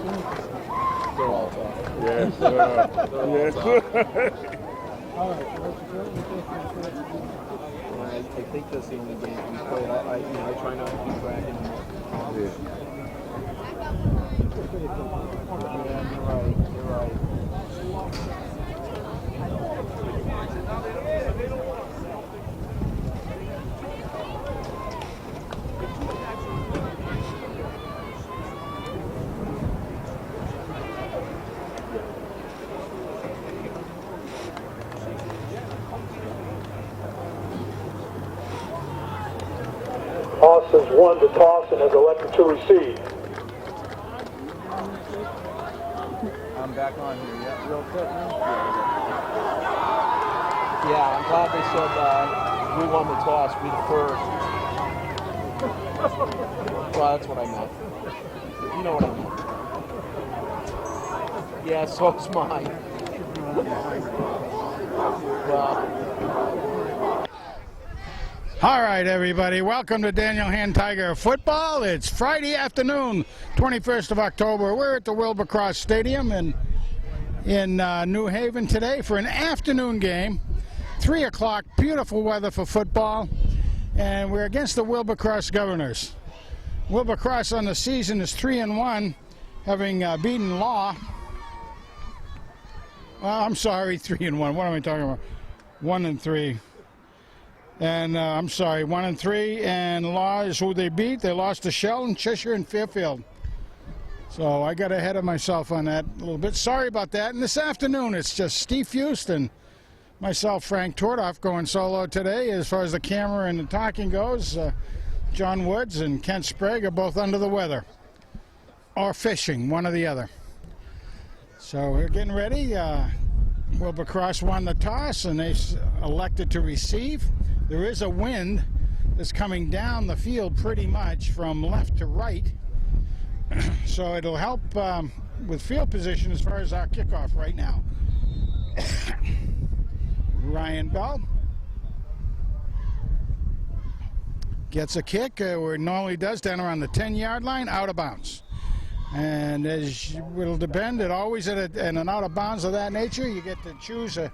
They're all tough. Yes, They're all yes. tough. I think that's the only game we play. I try not to keep track of them. Yeah. Yeah, you're right. You're right. Austin's won the toss and has elected to receive. I'm back on here. Yeah, real quick. Yeah, I'm glad they said we won the toss. We the first. Well, that's what I meant. You know what I meant. Yeah, so it's mine. Well. All right, everybody. Welcome to Daniel Hantiger Football. It's Friday afternoon, 21st of October. We're at the Wilbur Cross Stadium in New Haven today for an afternoon game. 3 o'clock, beautiful weather for football. And we're against the Wilbur Cross Governors. Wilbur Cross on the season is 3-1, having beaten Law. Well, I'm sorry, 3-1. What am I talking about? 1-3. And I'm sorry, 1-3, and Law is who they beat. They lost to Sheldon, Cheshire, and Fairfield. So I got ahead of myself on that a little bit. Sorry about that. And this afternoon, it's just Steve Fust and myself, Frank Tordoff, going solo today. As far as the camera and the talking goes, John Woods and Kent Sprague are both under the weather. Or fishing, one or the other. So we're getting ready. Wilbur Cross won the toss, and they elected to receive. There is a wind that's coming down the field pretty much from left to right. So it'll help with field position as far as our kickoff right now. Ryan Bell gets a kick where it normally does, down around the 10-yard line, out of bounds. And as it'll depend, it always at an out of bounds of that nature, you get to choose the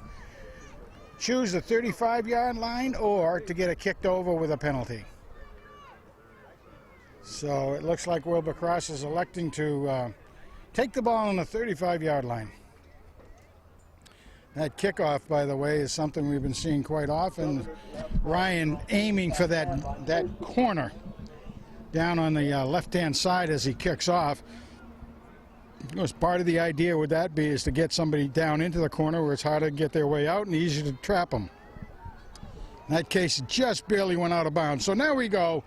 35-yard line or to get it kicked over with a penalty. So it looks like Wilbur Cross is electing to take the ball on the 35-yard line. That kickoff, by the way, is something we've been seeing quite often. Ryan aiming for that corner down on the left-hand side as he kicks off. Of course, part of the idea would that be is to get somebody down into the corner where it's harder to get their way out and easier to trap them. In that case, it just barely went out of bounds. So now we go.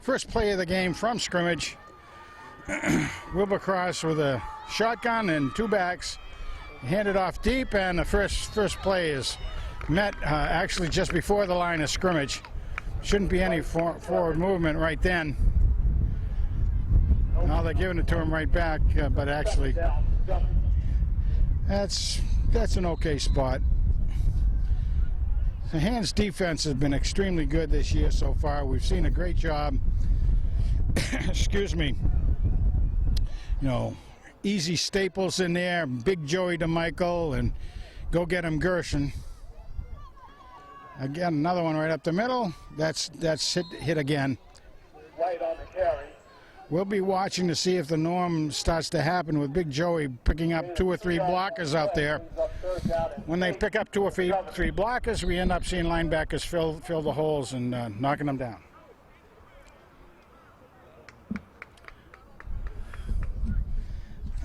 First play of the game from scrimmage. Wilbur Cross with a shotgun and two backs. Handed off deep, and the first play is met actually just before the line of scrimmage. Shouldn't be any forward movement right then. Now they're giving it to him right back, but actually that's an okay spot. The Hands defense has been extremely good this year so far. We've seen a great job. Excuse me. You know, easy Staples in there, Big Joey DeMichael, and go get him Gershon. Again, another one right up the middle. That's hit again. Right on the carry. We'll be watching to see if the norm starts to happen with Big Joey picking up 2 or 3 blockers out there. When they pick up 2 or 3 blockers, we end up seeing linebackers fill the holes and knocking them down.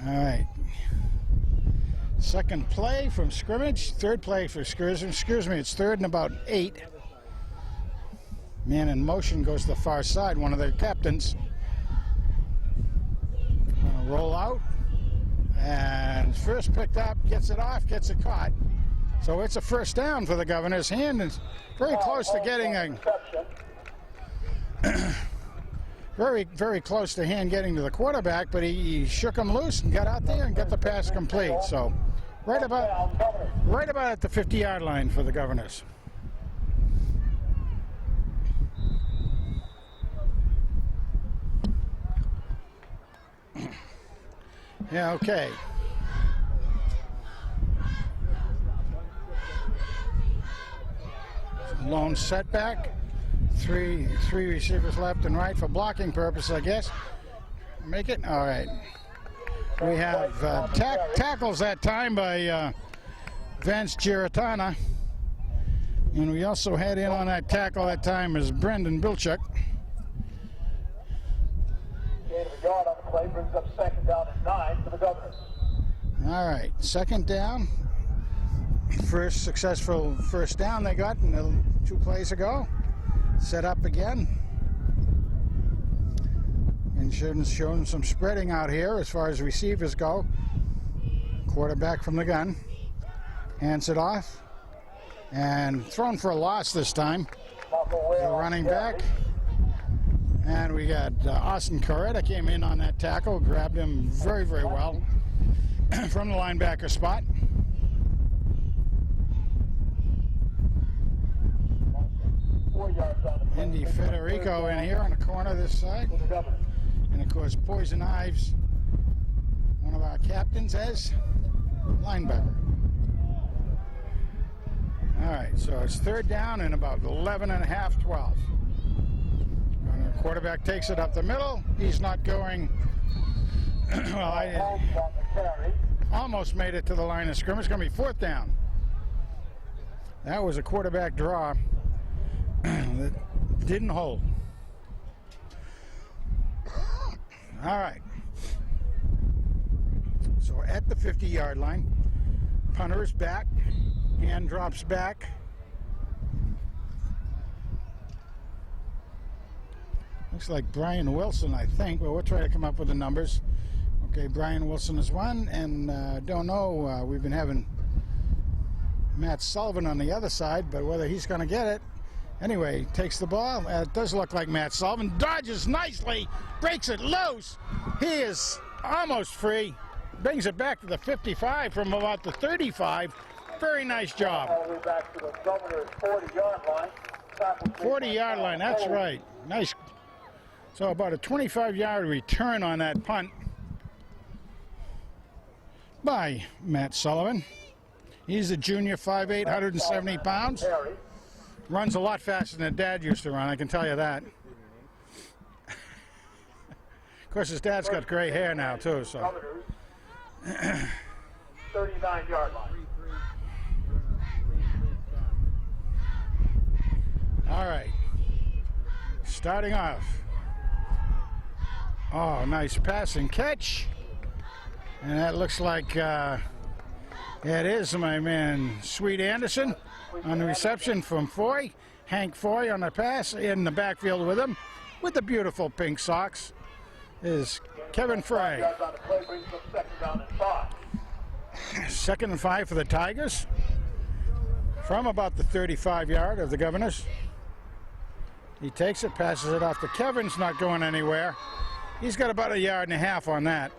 All right. Second play from scrimmage. Third play for scrimmage. Excuse me, it's third and about 8. Man in motion goes to the far side. One of their captains. Gonna roll out. And first picked up, gets it off, gets it caught. So it's a first down for the Governors. Hand is very close to getting a... very, very close to Hand getting to the quarterback, but he shook him loose and got out there and got the pass complete. So right about at the 50-yard line for the Governors. Yeah, okay. Lone setback. Three receivers left and right for blocking purposes, I guess. Make it? All right. We have tackles that time by Vance Giratana. And we also had in on that tackle that time is Brendan Bilchuk. Gain of a yard on the play brings up second down and 9 for the Governors. All right, second down. First successful first down they got in the 2 plays ago. Set up again. And showing some spreading out here as far as receivers go. Quarterback from the gun. Hands it off. And thrown for a loss this time. The running back. And we got Austin Coretta came in on that tackle. Grabbed him very, very well from the linebacker spot. Indy Federico in here on the corner this side. And of course Poison Ives, one of our captains, as linebacker. All right, so it's third down and about 11 and a half, 12. And the quarterback takes it up the middle. He's not going, well, I almost made it to the line of scrimmage. It's going to be fourth down. That was a quarterback draw that didn't hold. All right. So at the 50-yard line, punter is back, hand drops back. Looks like Brian Wilson, I think, but we'll try to come up with the numbers. Okay, Brian Wilson is one, and don't know, we've been having Matt Sullivan on the other side, but whether he's going to get it. Anyway, takes the ball. It does look like Matt Sullivan. Dodges nicely. Breaks it loose. He is almost free. Brings it back to the 55 from about the 35. Very nice job. All the way back to the Governor's 40-yard line. 40-yard line, that's right. Nice. So about a 25-yard return on that punt by Matt Sullivan. He's a junior, 5'8", 170 pounds. Runs a lot faster than Dad used to run, I can tell you that. Of course, his dad's got gray hair now, too, so. 39-yard line. All right. Starting off. Oh, nice pass and catch. And that looks like, it is my man, Sweet Anderson. On the reception from Foy. Hank Foy on the pass in the backfield with him. With the beautiful pink socks is Kevin Frey. Second and 5 for the Tigers. From about the 35-yard of the Governors. He takes it, passes it off to Kevin's, not going anywhere. He's got about 1.5 yards on that.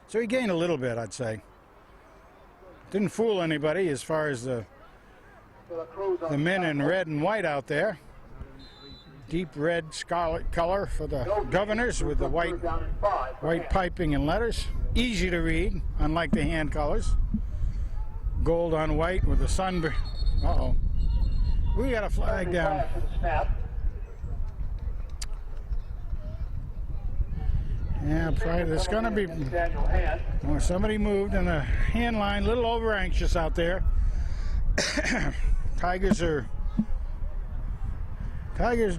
So he gained a little bit, I'd say. Didn't fool anybody as far as the men in red and white out there. Deep red scarlet color for the Governors with the white piping and letters. Easy to read, unlike the hand colors. Gold on white with the sun. Uh-oh. We got a flag down. Yeah, probably there's going to be somebody moved in the hand line, a little over anxious out there. Tigers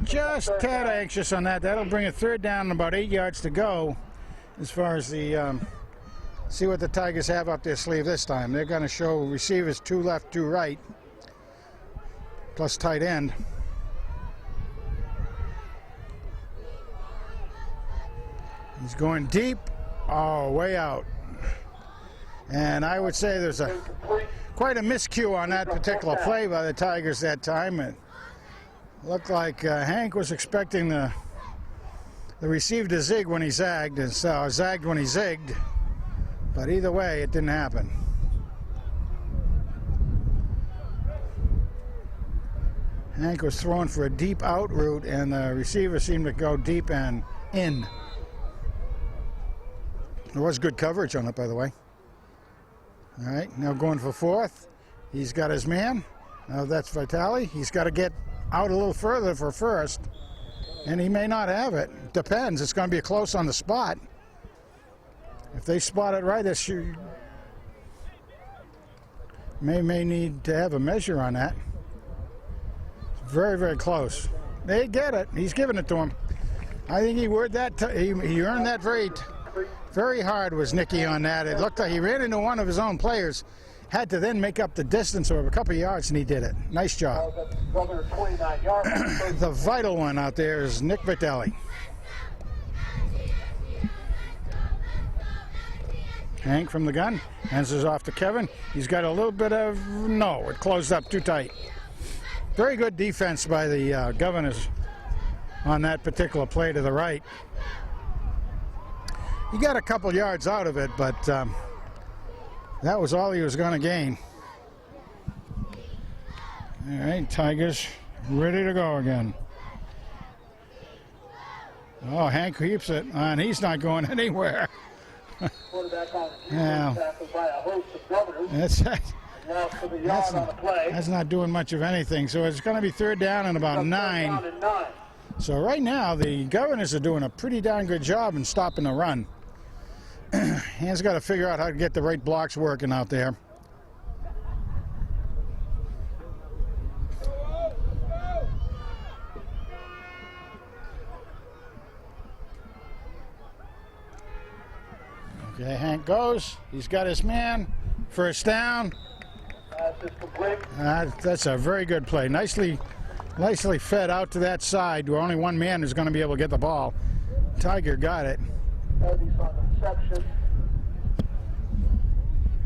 just a tad anxious on that. That'll bring a third down and about 8 yards to go as far as the see what the Tigers have up their sleeve this time. They're going to show receivers 2 left, 2 right, plus tight end. He's going deep, way out. And I would say there's quite a miscue on that particular play by the Tigers that time. It looked like Hank was expecting the receiver to zig when he zagged, and so zagged when he zigged. But either way, it didn't happen. Hank was throwing for a deep out route, and the receiver seemed to go deep and in. There was good coverage on it, by the way. All right, now going for fourth. He's got his man. Now that's Vitale. He's got to get out a little further for first, and he may not have it. Depends. It's going to be close on the spot. If they spot it right, this may need to have a measure on that. It's very, very close. They get it. He's giving it to him. I think he earned that very hard, was Nicky, on that. It looked like he ran into one of his own players, had to then make up the distance of a couple of yards, and he did it. Nice job. The vital one out there is Nick Vitale. Hank from the gun, answers off to Kevin. He's got a little bit of, no, it closed up too tight. Very good defense by the Governors on that particular play to the right. He got a couple yards out of it, but that was all he was going to gain. All right, Tigers ready to go again. Oh, Hank keeps it, and he's not going anywhere. Now, that's not doing much of anything. So it's going to be third down and about 9. So right now, the Governors are doing a pretty darn good job in stopping the run. Han's got to figure out how to get the right blocks working out there. Okay, Hank goes. He's got his man. First down. That's a very good play. Nicely fed out to that side where only one man is going to be able to get the ball. Tiger got it.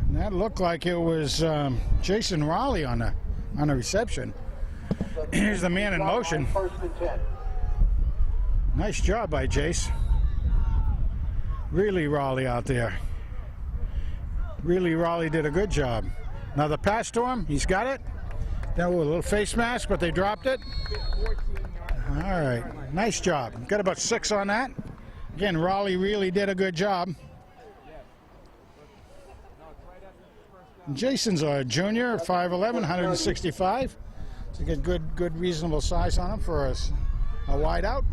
And that looked like it was Jason Raleigh on the reception. Here's the man in motion. Nice job by Jace. Really Raleigh out there. Really Raleigh did a good job. Now the pass to him, he's got it. Then with a little face mask, but they dropped it. All right, nice job. Got about 6 on that. Again, Raleigh really did a good job. Jason's a junior, 5'11", 165. So you get good reasonable size on him for a wide out.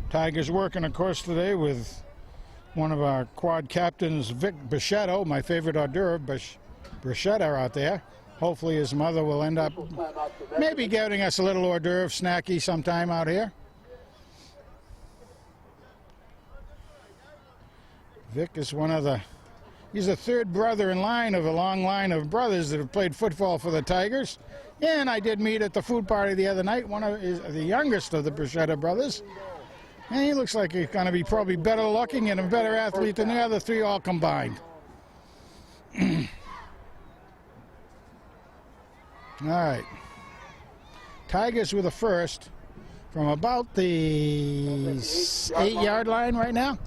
Tigers working, of course, today with one of our quad captains, Vic Bichette, my favorite hors d'oeuvre, Bichette out there. Hopefully his mother will end up maybe giving us a little hors d'oeuvre snacky sometime out here. Vic is he's the third brother in line of a long line of brothers that have played football for the Tigers. And I did meet at the food party the other night, the youngest of the Bichette brothers. And he looks like he's going to be probably better looking and a better athlete than the other 3 all combined. All right. Tigers with a first from about the 8-yard line right now.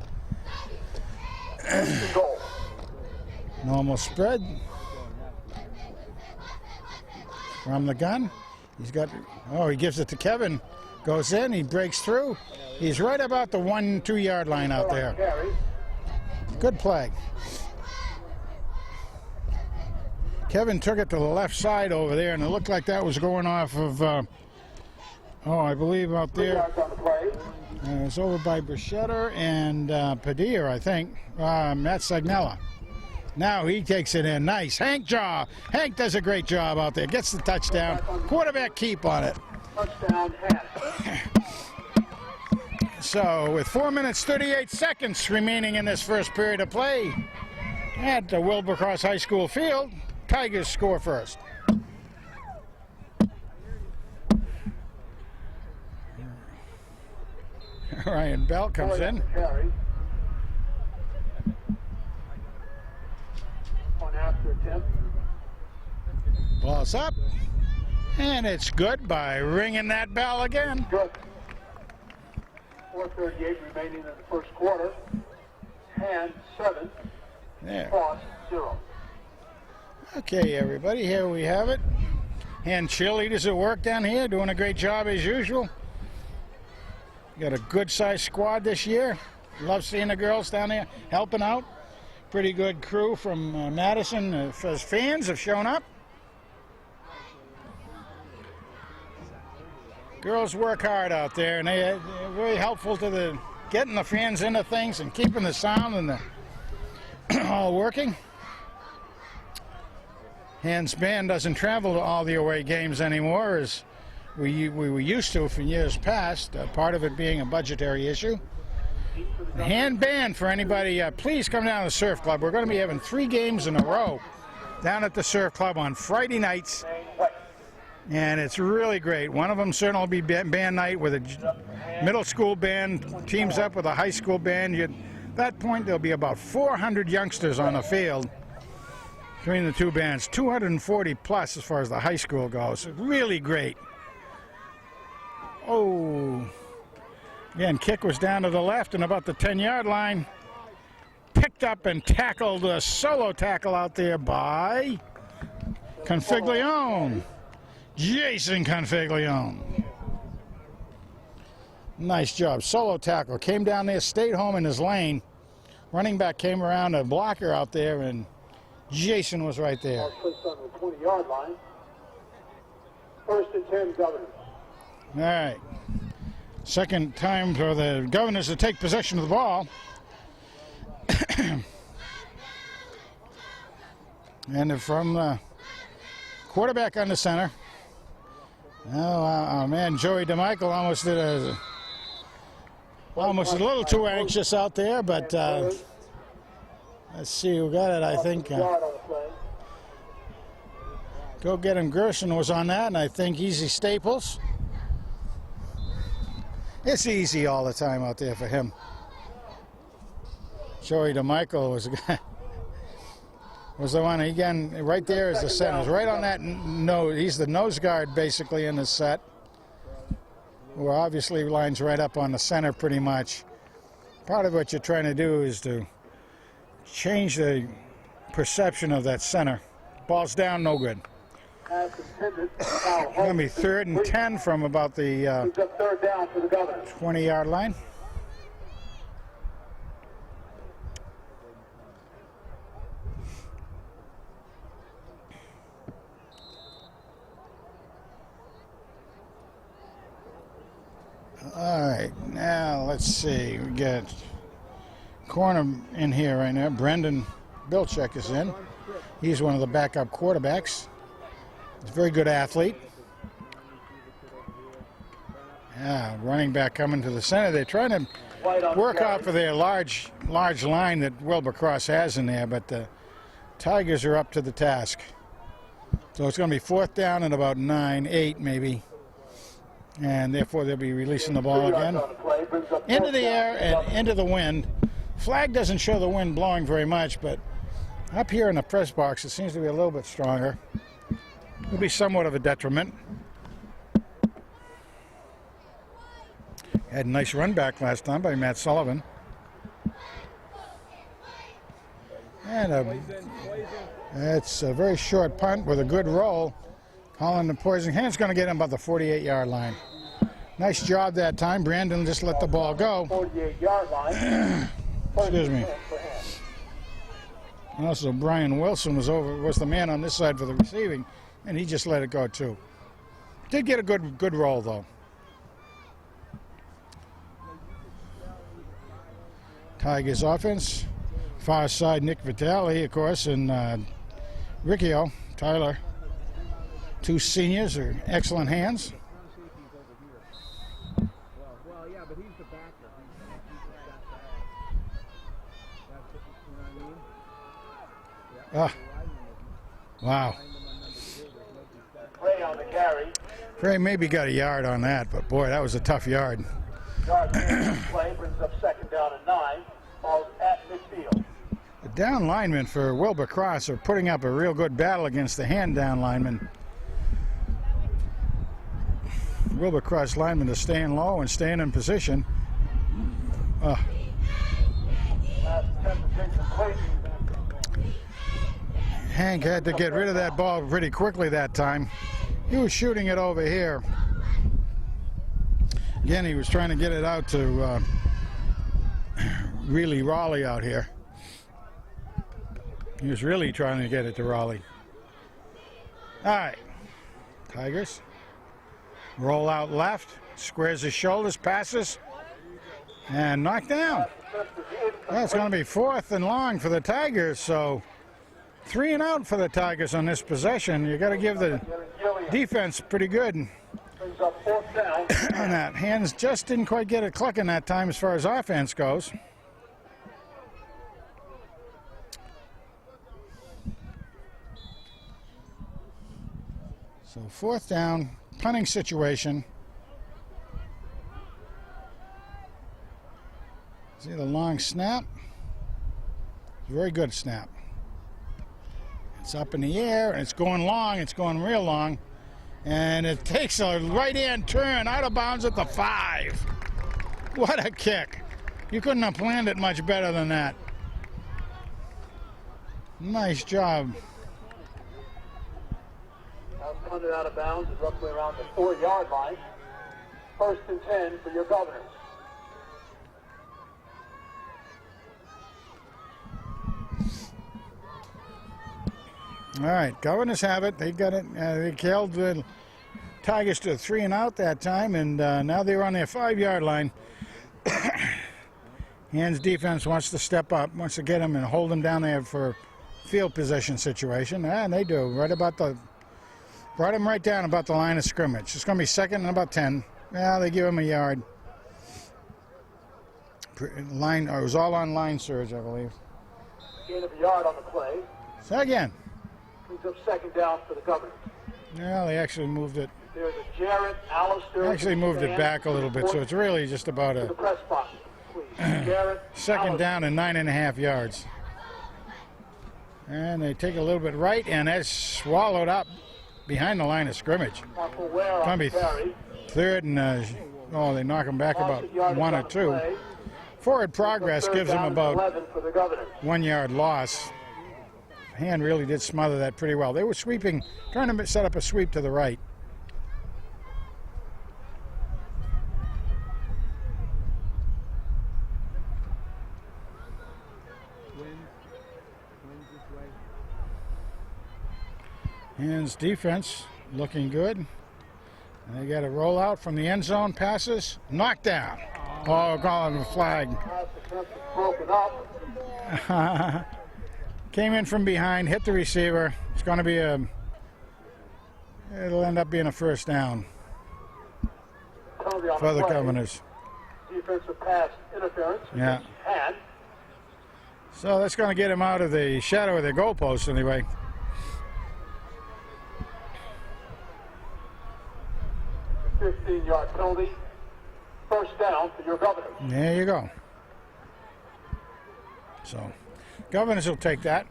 Normal spread from the gun. He gives it to Kevin. Goes in, he breaks through. He's right about the 1-2 yard line out there. Good play. Kevin took it to the left side over there, and it looked like that was going off of, I believe out there. It was over by Bichette and Padilla, I think. Matt Sagnella. Now he takes it in. Nice. Hank does a great job out there. Gets the touchdown. Quarterback keep on it. Touchdown, So with 4 minutes 38 seconds remaining in this first period of play at the Wilbercross High School field, Tigers score first. Ryan Bell comes in. Ball's up. And it's good by ringing that bell again. Good. 4:38 remaining in the first quarter. Hand 7. There. Cross 0. Okay, everybody, here we have it. Hand cheerleaders at work down here, doing a great job as usual. Got a good-sized squad this year. Love seeing the girls down there helping out. Pretty good crew from Madison. As fans have shown up. Girls work hard out there, and they're very helpful to the getting the fans into things and keeping the sound and the all working. Hans Band doesn't travel to all the away games anymore, as we were used to for years past. Part of it being a budgetary issue. Hand band for anybody, please come down to the Surf Club. We're going to be having 3 games in a row down at the Surf Club on Friday nights, and it's really great. One of them certainly will be band night with a middle school band teams up with a high school band. At that point, there'll be about 400 youngsters on the field between the two bands, 240 plus as far as the high school goes. Really great. Oh. Again, kick was down to the left and about the 10-yard line. Picked up and tackled, a solo tackle out there by Configlione. Jason Configlione. Nice job. Solo tackle. Came down there, stayed home in his lane. Running back came around a blocker out there, and Jason was right there. On the 20-yard line. 1st and 10, Governors. All right. Second time for the Governors to take possession of the ball. And from the quarterback on the center. Oh, our man Joey DeMichael almost did almost a little too anxious out there, but let's see who got it. I think Go Get Him Gerson was on that, and I think Easy Staples. It's easy all the time out there for him. Joey DeMichael was the guy. Was the one, again, right there is the center. Right on that nose. He's the nose guard basically in the set, who obviously lines right up on the center pretty much. Part of what you're trying to do is to change the perception of that center. Ball's down, no good. Going to be 3rd and 10 from about the 20-yard line. All right, now let's see. We got corner in here right now. Brendan Bilchek is in. He's one of the backup quarterbacks. He's a very good athlete. Yeah, running back coming to the center. They're trying to work off of their large line that Wilbur-Cross has in there, but the Tigers are up to the task. So it's going to be 4th down and about 9, 8 maybe. And therefore they'll be releasing the ball again. Into the air and into the wind. Flag doesn't show the wind blowing very much, but up here in the press box it seems to be a little bit stronger. It'll be somewhat of a detriment. Had a nice run back last time by Matt Sullivan. And it's a very short punt with a good roll. Colin the Poison Hand's going to get him about the 48-yard line. Nice job that time. Brandon just let the ball go. 48-yard line. Excuse me. And also Brian Wilson was the man on this side for the receiving, and he just let it go too. Did get a good roll though. Tigers offense. Far side Nick Vitale, of course, and Riccio, Tyler. 2 seniors are excellent hands. Ah, wow. Ray on the carry. Ray maybe got a yard on that, but boy, that was a tough yard. Yard play brings up 2nd down and 9. Ball's at midfield. The down linemen for Wilbur-Cross are putting up a real good battle against the hand down linemen. Wilbur-Cross linemen are staying low and staying in position. Last attempt to take the play. Hank had to get rid of that ball pretty quickly that time. He was shooting it over here. Again, he was trying to get it out to really Raleigh out here. He was really trying to get it to Raleigh. All right, Tigers. Roll out left, squares his shoulders, passes, and knocked down. That's going to be 4th and long for the Tigers, so 3 and out for the Tigers on this possession. You got to give the defense pretty good Brings up 4th down. on that. Hands just didn't quite get it clicking that time as far as offense goes. So 4th down, punting situation. See the long snap? Very good snap. It's up in the air, and it's going long. It's going real long. And it takes a right-hand turn out of bounds at the 5. What a kick. You couldn't have planned it much better than that. Nice job. Now punted out of bounds is roughly around the 4-yard line. 1st and 10 for your Governors. All right, Governors have it. They got it. They held the Tigers to 3 and out that time, and now they're on their 5-yard line. Hands defense wants to step up, wants to get them and hold them down there for field possession situation, and they do. Brought him right down about the line of scrimmage. It's going to be 2nd and about 10. Yeah, they give him a yard. Line, it was all on line surge, I believe. Gain of a yard on the play. So again. Brings up 2nd down for the Governors. Yeah, they actually moved it. There's a Jarrett Allister. Actually moved it back a little bit, so it's really just about to a the press box, please. Jarrett 2nd Allister. down and 9.5 yards. And they take a little bit right, and that's swallowed up behind the line of scrimmage. Marco Ware Gonna on be the carry. 3rd and they knock him back about Offensive yardage 1 or on the 2. play. Forward progress 3rd gives them down and about 11 for the Governors. 1 yard loss. Hand really did smother that pretty well. They were sweeping, trying to set up a sweep to the right. Hands defense looking good. And they got a roll out from the end zone, passes, knockdown. Oh, calling the flag. Pass attempt is broken up. Came in from behind, hit the receiver. It's going to be it'll end up being a 1st down Penalty on for the play. Governors. Defensive pass interference. Yeah. Hand. So that's going to get him out of the shadow of the goalpost anyway. A 15-yard penalty. 1st down for your Governors. There you go. So, Governors will take that.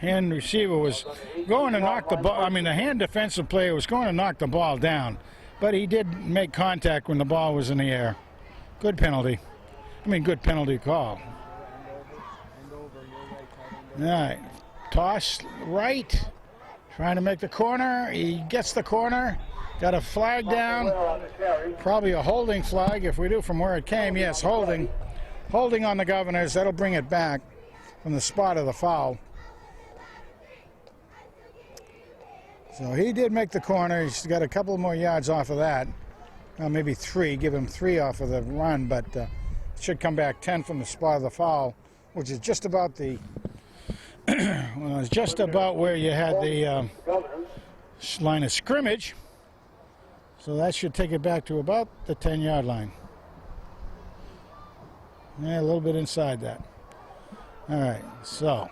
Hand receiver was going to knock the ball. I mean, the hand defensive player was going to knock the ball down, but he did make contact when the ball was in the air. Good penalty. I mean, good penalty call. All right. Toss right. Trying to make the corner. He gets the corner. Got a flag down. Ware on the carry. Probably a holding flag if we do from where it came. Yes, holding. Holding on the Governors. That'll bring it back from the spot of the foul. So he did make the corner. He's got a couple more yards off of that. Maybe 3. Give him 3 off of the run, but should come back 10 from the spot of the foul, which is just about the well, it's just about where you had the Governors. line of scrimmage. So that should take it back to about the 10-yard line. Yeah, a little bit inside that. All right, so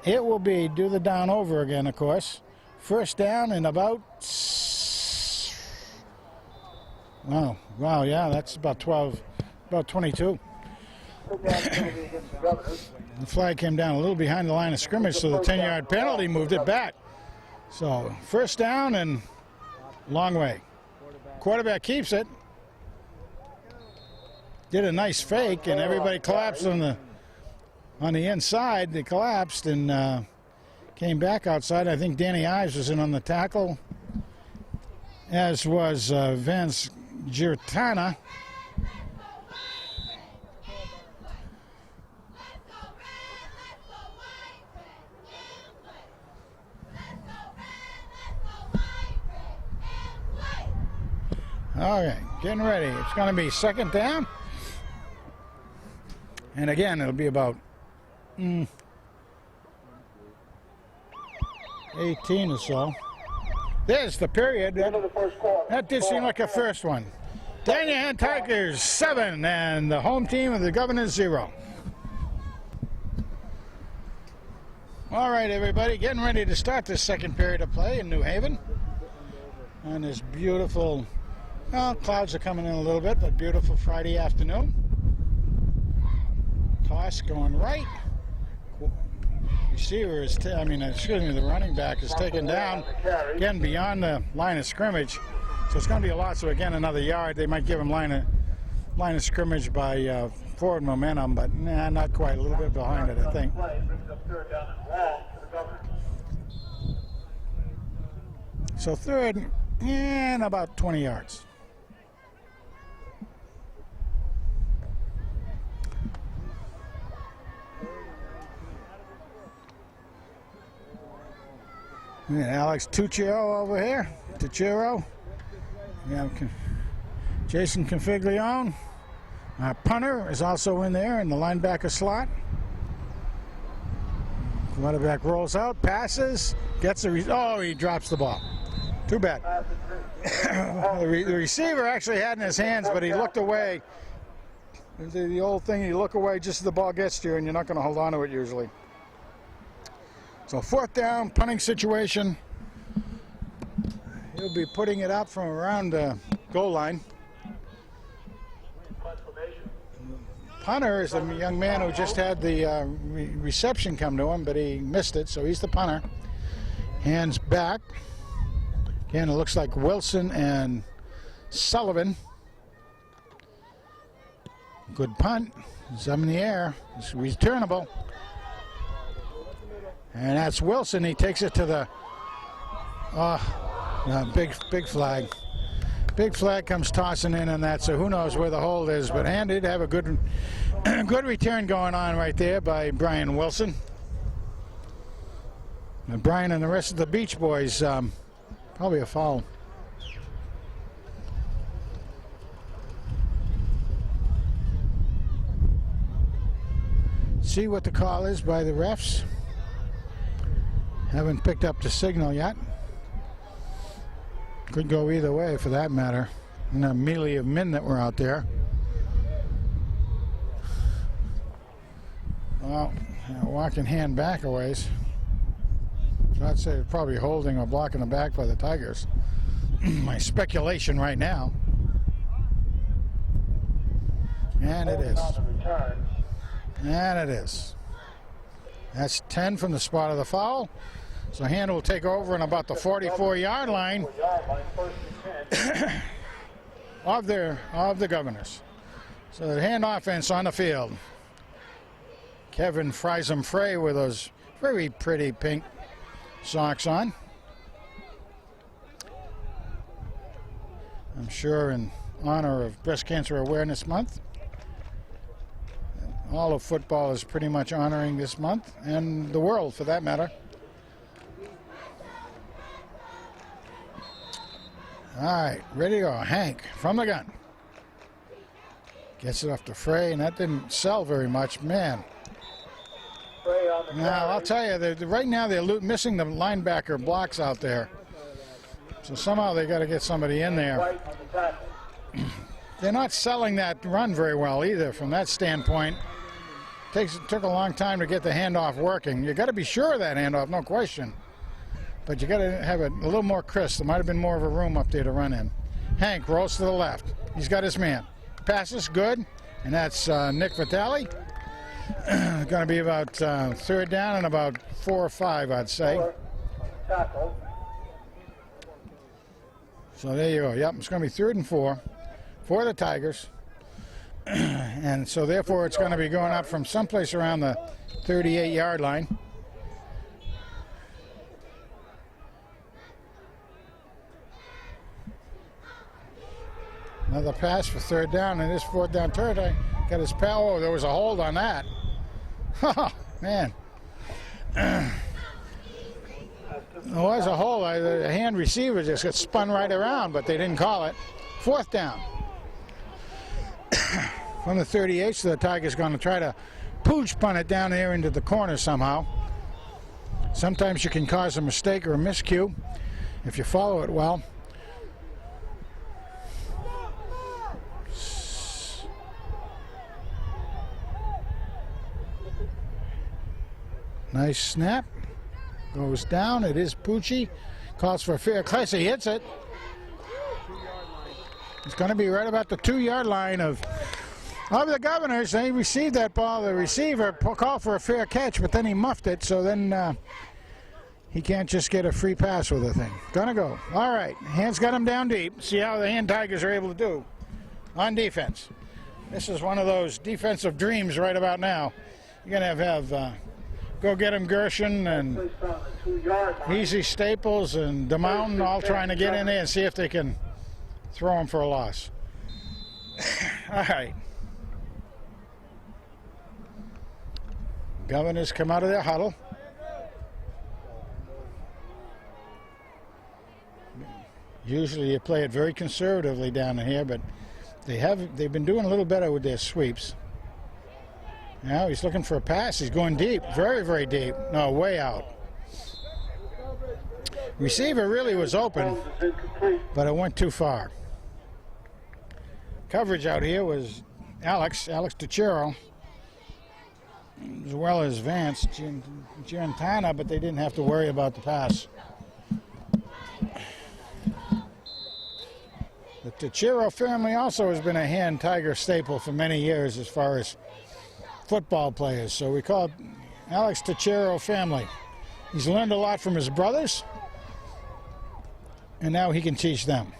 it will be do the down over again, of course. 1st down and about, wow, yeah, that's about 12, about 22. Took down penalty against the Governors. The flag came down a little behind the line of scrimmage, so the 10-yard penalty moved it back. So 1st down and long way. Quarterback keeps it. Did a nice fake, and everybody collapsed on the inside. They collapsed and came back outside. I think Danny Ives was in on the tackle. as was Vince Giratana. Okay, getting ready. It's going to be second down. And again, it'll be about 18 or so. There's the period. That did seem like a first one. Daniel Tigers 7 and the home team of the Governors 0. All right, everybody, getting ready to start the second period of play in New Haven. On this beautiful, well, clouds are coming in a little bit, but beautiful Friday afternoon. Toss going right. Receiver is, the running back is taken down, again, beyond the line of scrimmage. So it's going to be a lot. So again, another yard. They might give him line of scrimmage by forward momentum, but nah, not quite. A little bit behind it, I think. So third and about 20 yards. We got Alex Tuccio over here. Tuccio. We have Jason Configlione. Our punter is also in there in the linebacker slot. Quarterback rolls out, passes, gets he drops the ball. Too bad. The receiver actually had in his hands, but he looked away. The old thing, you look away just as the ball gets to you, and you're not going to hold on to it usually. So fourth down, punting situation. He'll be putting it up from around the goal line. Punter is a young man who just had the reception come to him, but he missed it, so he's the punter. Hands back. Again, it looks like Wilson and Sullivan. Good punt. It's up in the air. It's returnable. And that's Wilson. He takes it to the big flag. Big flag comes tossing in on that, so who knows where the hold is. But Ann did have a good return going on right there by Brian Wilson. And Brian and the rest of the Beach Boys, probably a foul. See what the call is by the refs. Haven't picked up the signal yet. Could go either way for that matter. And a melee of men that were out there. Well, walking hand back a ways. So I'd say probably holding or blocking the back by the Tigers. My speculation right now. And it is. And it is. That's 10 from the spot of the foul. So Hand will take over in about the 44-yard line of the Governors. So the Hand offense on the field. Kevin Friesen Frey with those very pretty pink socks on. I'm sure in honor of Breast Cancer Awareness Month. All of football is pretty much honoring this month, and the world for that matter. All right, ready to go. Hank from the gun. Gets it off to Frey, and that didn't sell very much. Man. Now, I'll tell you, right now they're missing the linebacker blocks out there. So somehow they got to get somebody in there. They're not selling that run very well either from that standpoint. Took a long time to get the handoff working. You got to be sure of that handoff, no question. But you got to have it a little more crisp. There might have been more of a room up there to run in. Hank rolls to the left. He's got his man. Passes good, and that's Nick Vitale. Going to be about third down and about 4 or 5, I'd say. So there you go. Yep, it's going to be 3rd and 4 for the Tigers. And so therefore it's going to be going up from someplace around the 38-yard line. Another pass for third down, and this fourth down territory. Got his pal. Oh, there was a hold on that. Oh, man. There was a hold. The hand receiver just got spun right around, but they didn't call it. Fourth down. From the 38, so the Tigers going to try to pooch punt it down there into the corner somehow. Sometimes you can cause a mistake or a miscue if you follow it well. Nice snap. Goes down. It is Pucci. Calls for a fair catch. He hits it. It's going to be right about the 2-yard line of the Governors. They received that ball. The receiver called for a fair catch, but then he muffed it, so then he can't just get a free pass with the thing. Gonna go. All right. Hands got him down deep. See how the Hand Tigers are able to do on defense. This is one of those defensive dreams right about now. You're going to have Go Get 'em Gershon and Easy Staples and DeMountain all trying to get in there and see if they can throw him for a loss. All right. Governors come out of their huddle. Usually you play it very conservatively down here, but they've been doing a little better with their sweeps. Now he's looking for a pass. He's going deep, very, very deep. No, way out. Receiver really was open, but it went too far. Coverage out here was Alex DiCero, as well as Vance Giantana, but they didn't have to worry about the pass. The DiCero family also has been a Hand Tiger staple for many years as far as football players, so we call it Alex DiCero family. He's learned a lot from his brothers, and now he can teach them.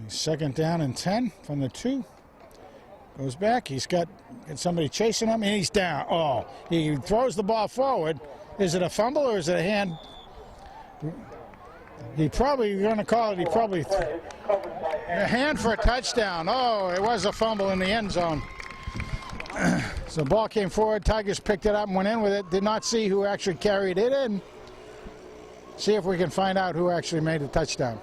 Second down and 10 from the 2. Goes back. He's got somebody chasing him, and he's down. Oh, he throws the ball forward. Is it a fumble or is it a hand? He probably going to call it. He probably a hand for a touchdown. Oh, it was a fumble in the end zone. So the ball came forward. Tigers picked it up and went in with it. Did not see who actually carried it in. See if we can find out who actually made the touchdown.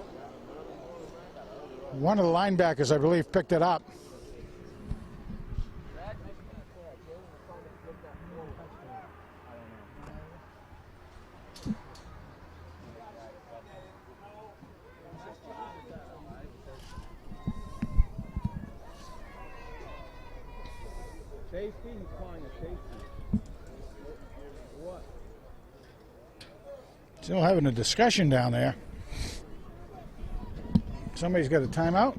One of the linebackers, I believe, picked it up. Safety? He's calling a safety. What? Still having a discussion down there. Somebody's got a timeout.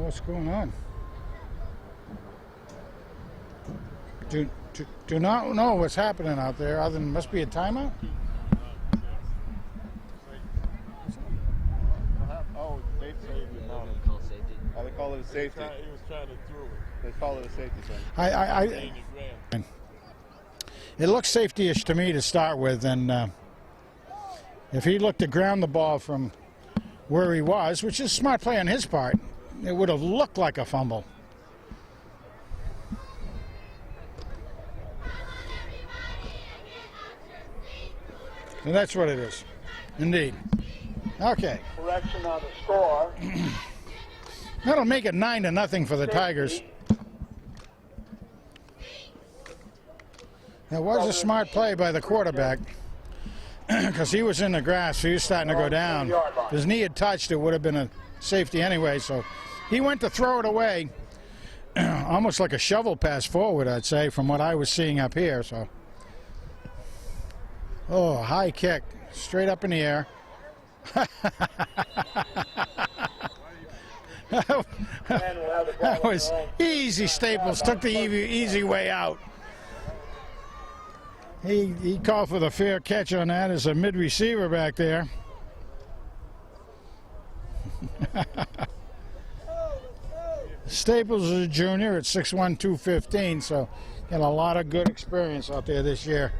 What's going on? Do not know what's happening out there other than must be a timeout. Oh, they call it a safety. He was trying to throw it. They call it a safety thing. It looks safety-ish to me to start with, and if he looked to ground the ball from where he was, which is a smart play on his part, it would have looked like a fumble. And that's what it is, indeed. Okay. Correction on the score. That'll make it 9-0 for the Tigers. That was a smart play by the quarterback because he was in the grass, so he was starting to go down. If his knee had touched, it would have been a safety anyway, so he went to throw it away, almost like a shovel pass forward, I'd say, from what I was seeing up here. So, oh, high kick, straight up in the air. That was easy. Staples took the easy way out. He called for the fair catch on that as a mid receiver back there. Staples is a junior at 6'1", 215, so got a lot of good experience out there this year.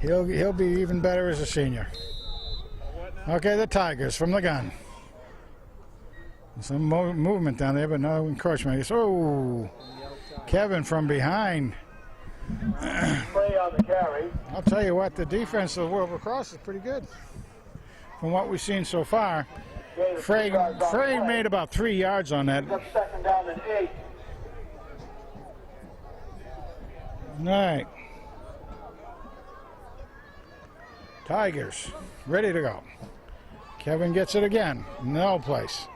He'll be even better as a senior. Okay, the Tigers from the gun. Some movement down there, but no encroachment. Oh, Kevin from behind. Play on the carry. I'll tell you what, the defense of Wilbur Cross is pretty good from what we've seen so far. Frey made about 3 yards on that. Second down and 8. All right. Tigers ready to go. Kevin gets it again. No place.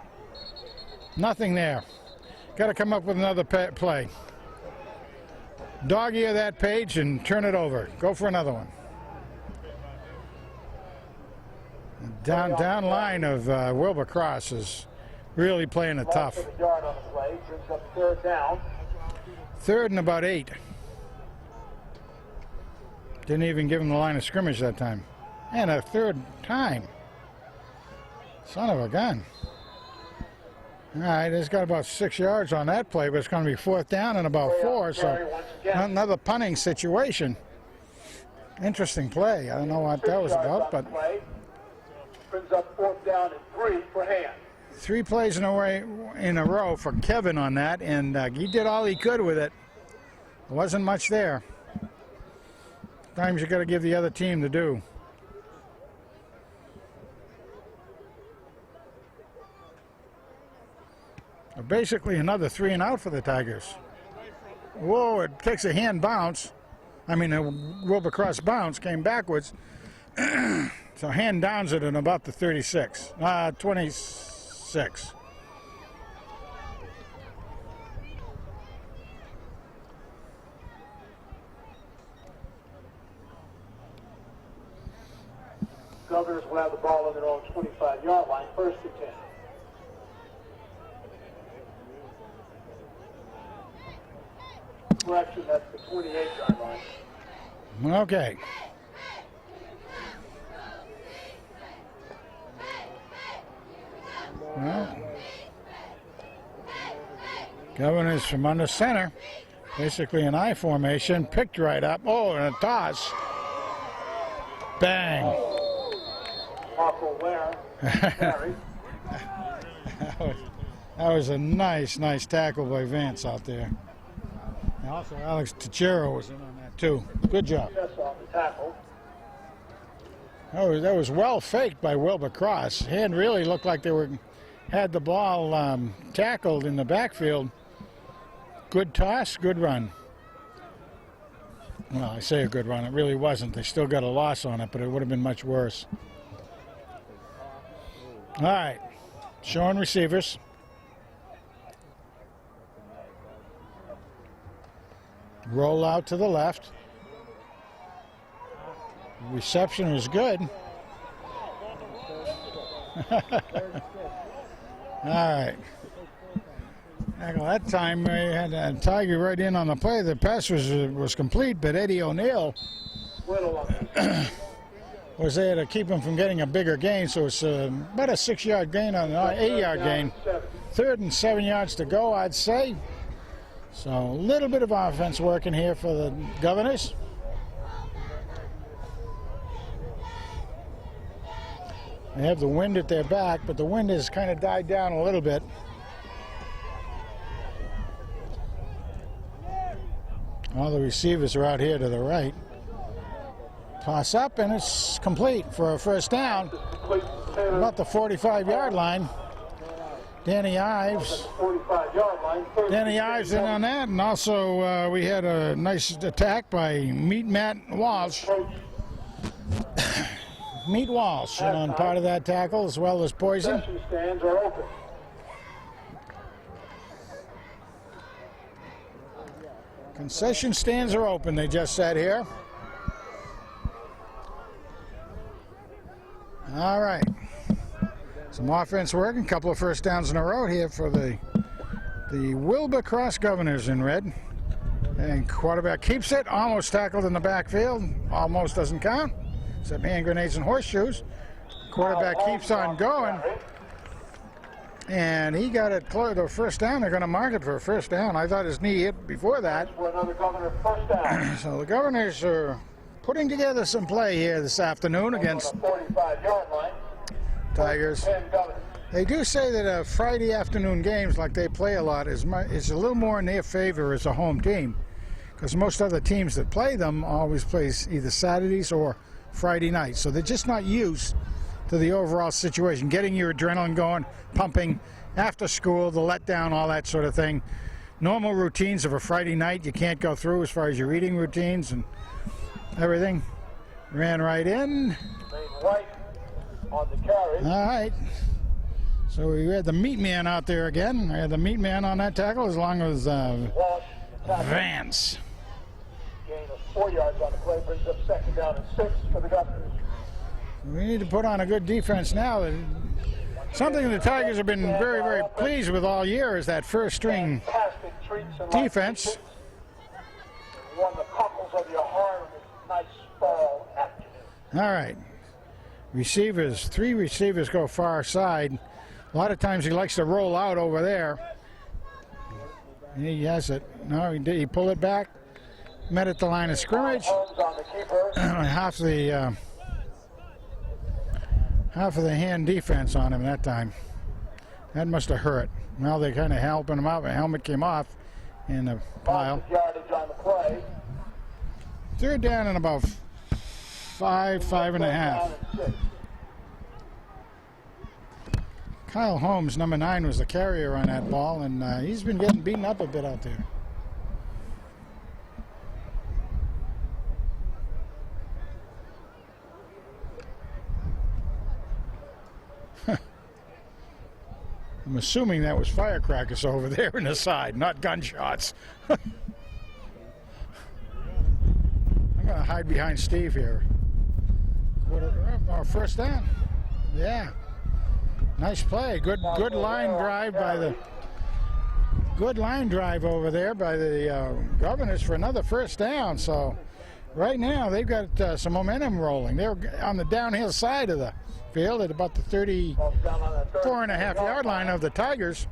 Nothing there. Got to come up with another play. Dog ear that page and turn it over. Go for another one. Down line of Wilbur Cross is really playing it tough. Third and about 8. Didn't even give him the line of scrimmage that time. And a third time. Son of a gun. All right, it's got about 6 yards on that play, but it's going to be 4th down and about 4, so another punting situation. Interesting play. I don't know what that was about, but brings up 4th down and 3 for Hand. 3 plays in a row for Kevin on that, and he did all he could with it. There wasn't much there. Times you got to give the other team to do. Basically another 3 and out for the Tigers. Whoa, it takes a hand bounce. I mean, a Wilbur Cross bounce came backwards. So hand downs it in about the 26, 26. Governors will have the ball on their own 25-yard line, 1st and 10. Correction, that's the 28-yard line. Okay. Well, Governors from under center, basically an I formation, picked right up. Oh, and a toss. Bang. Awful wear. That was a nice tackle by Vance out there. And also Alex Teixeira was in on that too. Good job. Oh, that was well faked by Wilbur Cross. Hand really looked like they had the ball tackled in the backfield. Good toss, good run. Well, I say a good run. It really wasn't. They still got a loss on it, but it would have been much worse. All right, showing receivers. Roll out to the left. Reception was good. All right. That time we had a Tiger right in on the play. The pass was complete, but Eddie O'Neill was there to keep him from getting a bigger gain. So it's about a 6-yard gain on an 8-yard gain. 3rd and 7 yards to go, I'd say. So a little bit of offense working here for the Governors. They have the wind at their back, but the wind has kind of died down a little bit. All the receivers are out here to the right. Toss up, and it's complete for a 1st down. About the 45-yard line. Danny Ives. Danny Ives in on that, and also we had a nice attack by Matt Walsh. Meet Walsh in on part of that tackle, as well as Poison. Stands are open. Concession stands are open, they just said here. All right. Some offense working, a couple of 1st downs in a row here for the Wilbur Cross Governors in red. And quarterback keeps it, almost tackled in the backfield. Almost doesn't count. Except hand grenades and horseshoes. Quarterback keeps on going. And he got it close to a first down. They're going to mark it for a first down. I thought his knee hit before that. For another Governor first down. So the Governors are putting together some play here this afternoon against 45-yard line. Tigers. They do say that Friday afternoon games, like they play a lot, is a little more in their favor as a home team, because most other teams that play them always plays either Saturdays or Friday nights. So they're just not used to the overall situation, getting your adrenaline going, pumping after school, the letdown, all that sort of thing. Normal routines of a Friday night you can't go through as far as your eating routines and everything. Ran right in. White on the carry. All right. So we had the meat man out there again. I had the meat man on that tackle, as long as Vance. Gain of 4 yards on the play brings up second down and 6 for the Governors. We need to put on a good defense now. Something the Tigers have been very, very pleased with all year is that first string defense. Won the cockles of your heart on this nice fall afternoon. All right. Receivers, 3 receivers go far side. A lot of times he likes to roll out over there. He has it. No, he did. He pulled it back. Met at the line of scrimmage. Half of the hand defense on him that time. That must have hurt. Well, they kind of helping him out. The helmet came off in the pile. Third down and about 5.5. Kyle Holmes, number 9, was the carrier on that ball, and he's been getting beaten up a bit out there. I'm assuming that was firecrackers over there in the side, not gunshots. I'm going to hide behind Steve here. First down. Yeah. Nice play. Good line drive by the over there by the Governors for another first down. So right now they've got some momentum rolling. They're on the downhill side of the field at about the 34.5-yard line of the Tigers.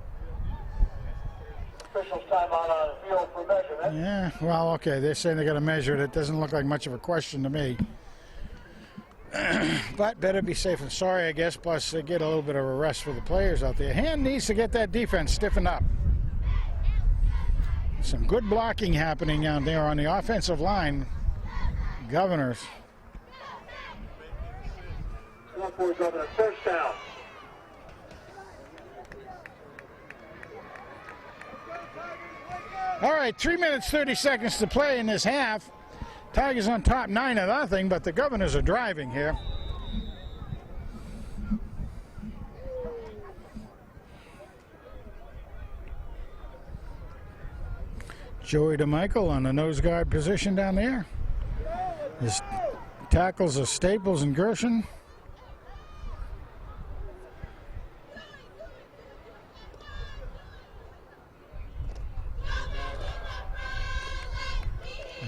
Officials time out on the field for measurement. Yeah, well, okay, they're saying they got to measure it. It doesn't look like much of a question to me. But better be safe than sorry, I guess. Plus, they get a little bit of a rest for the players out there. Hand needs to get that defense stiffened up. Some good blocking happening out there on the offensive line. Governors. Governor, first down. All right, 3 minutes, 30 seconds to play in this half. Tigers on top 9-0, but the Governors are driving here. Joey DeMichael on the nose guard position down there. His tackles are Staples and Gershon.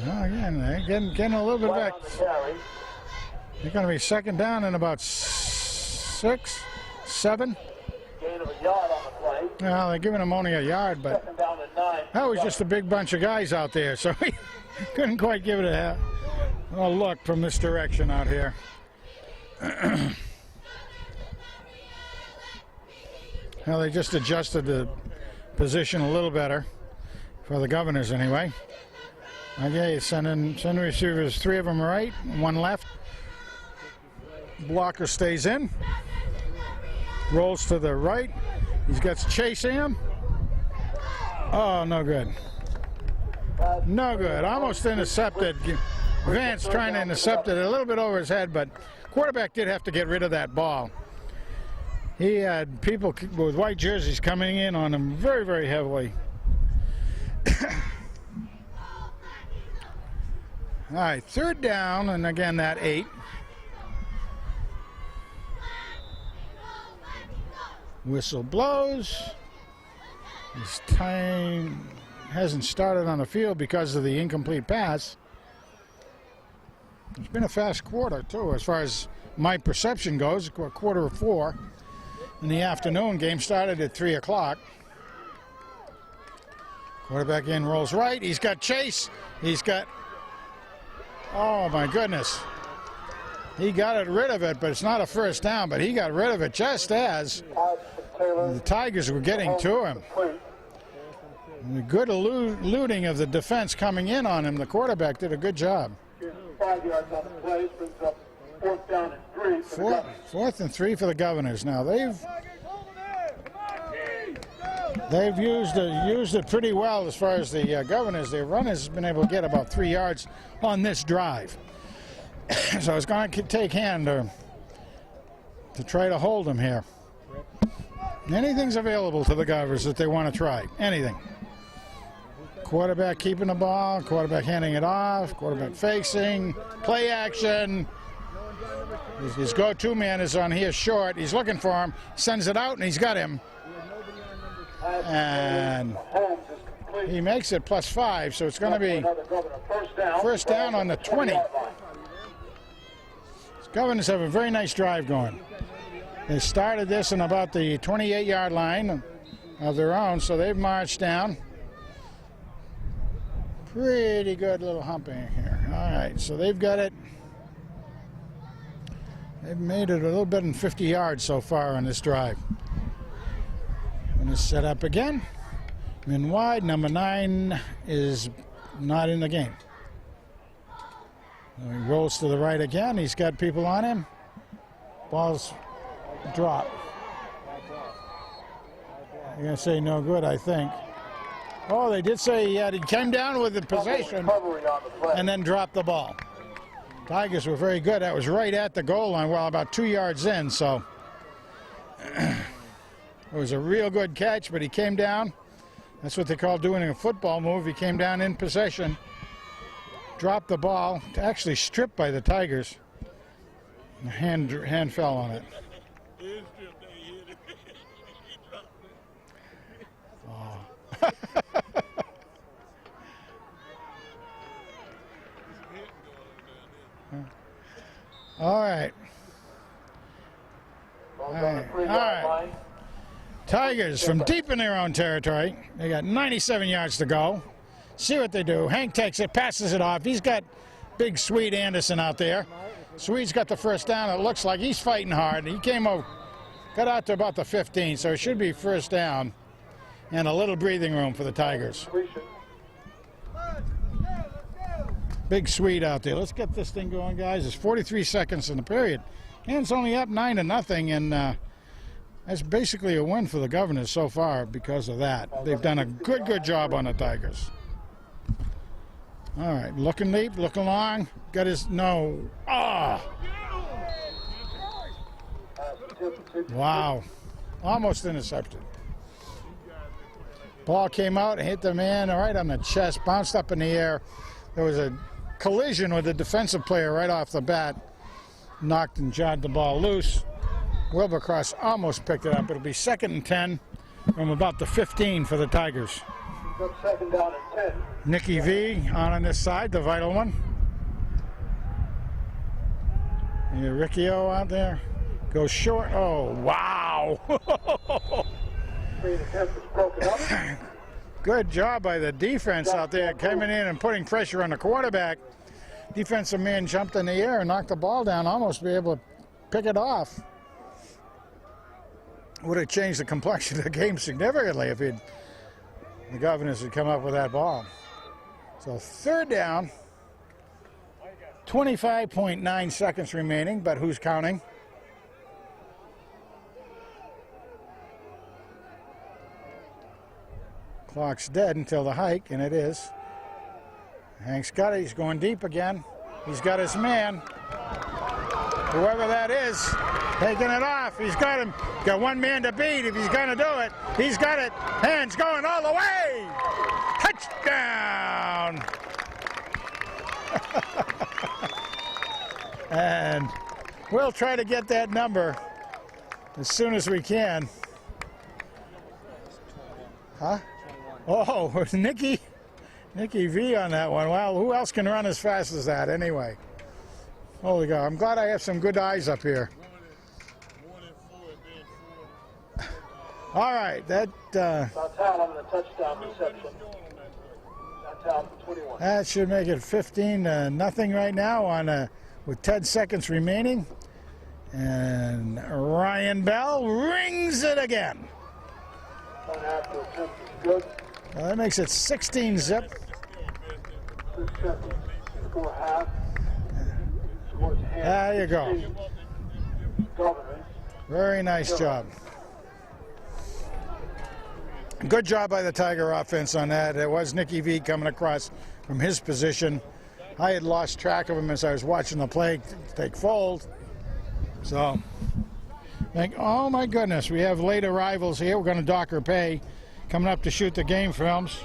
Oh, again, they're getting a little bit back. They're going to be second down in about 6, 7. Gain of a yard on the play. Well, they're giving them only a yard, but Second down and 9. that was just a big bunch of guys out there, so we couldn't quite give it a look from this direction out here. Well, they just adjusted the position a little better for the Governors anyway. Okay, send receivers, 3 of them right, 1 left. Blocker stays in. Rolls to the right. He's got chasing him. Oh, no good. No good. Almost intercepted. Vance trying to intercept it a little bit over his head, but quarterback did have to get rid of that ball. He had people with white jerseys coming in on him very, very heavily. All right, third down, and again that 8. Whistle blows. His time hasn't started on the field because of the incomplete pass. It's been a fast quarter, too, as far as my perception goes, 3:45 in the afternoon. Game started at 3 o'clock. Quarterback in, rolls right. He's got Chase. He's got, oh my goodness. He got rid of it, but it's not a first down, but he got rid of it just as the Tigers were getting to him. The good eluding of the defense coming in on him. The quarterback did a good job. 5 yards on the play, brings up 4th down and 3 for the Governors. 4th and 3 for the Governors. Now they've used it pretty well as far as the Governors. Their run has been able to get about 3 yards on this drive. So it's going to take hand to try to hold them here. Anything's available to the Governors that they want to try. Anything. Quarterback keeping the ball, quarterback handing it off, quarterback facing, play action. His go-to man is on here short. He's looking for him, sends it out, and he's got him. And he makes it +5, so it's going to be first down on the 20. Governors have a very nice drive going. They started this in about the 28-yard line of their own, so they've marched down. Pretty good little humping here. All right, so they've got it. They've made it a little bit in 50 yards so far on this drive. Going to set up again. In wide, number 9 is not in the game. He rolls to the right again. He's got people on him. Ball's dropped. You're going to say no good, I think. Oh, they did say he came down with the possession and then dropped the ball. Tigers were very good. That was right at the goal line, well, about 2 yards in, so it was a real good catch, but he came down. That's what they call doing a football move. He came down in possession, dropped the ball, actually stripped by the Tigers. The hand fell on it. Oh. All right. All right. Tigers from deep in their own territory. They got 97 yards to go. See what they do. Hank takes it, passes it off. He's got big Sweet Anderson out there. Sweet's got the first down. It looks like he's fighting hard. He came over, got out to about the 15, so it should be first down and a little breathing room for the Tigers. Big Sweet out there. Let's get this thing going, guys. It's 43 seconds in the period. And it's only up 9-0, and that's basically a win for the Governors so far because of that. They've done a good job on the Tigers. All right, looking deep, looking long. Got his, no. Ah! Wow. Almost intercepted. Ball came out and hit the man right on the chest, bounced up in the air. There was a collision with the defensive player right off the bat. Knocked and jarred the ball loose. Wilbercross almost picked it up. It'll be 2nd and 10 from about the 15 for the Tigers. Second down and 10. Nicky V on this side, the vital one. And Riccio out there. Goes short. Oh, wow. Good job by the defense out there coming in and putting pressure on the quarterback. Defensive man jumped in the air and knocked the ball down, almost be able to pick it off. Would have changed the complexion of the game significantly if the Governors had come up with that ball. So third down, 25.9 seconds remaining, but who's counting? Clock's dead until the hike, and it is. Hank's got it. He's going deep again. He's got his man. Whoever that is, taking it off. He's got him. Got one man to beat if he's going to do it. He's got it. Hands going all the way. Touchdown. And we'll try to get that number as soon as we can. Huh? Oh, it was Nicky V on that one. Well, who else can run as fast as that anyway? Holy God, I'm glad I have some good eyes up here. All right, that touchdown reception. For 21. that should make it 15-0 right now on with 10 seconds remaining. And Ryan Bell rings it again. Good. Well, that makes it 16-zip. Score half. There you go. Very nice job. Good job by the Tiger offense on that. It was Nicky V coming across from his position. I had lost track of him as I was watching the play take fold. So, oh my goodness, we have late arrivals here. We're going to dock her pay coming up to shoot the game films.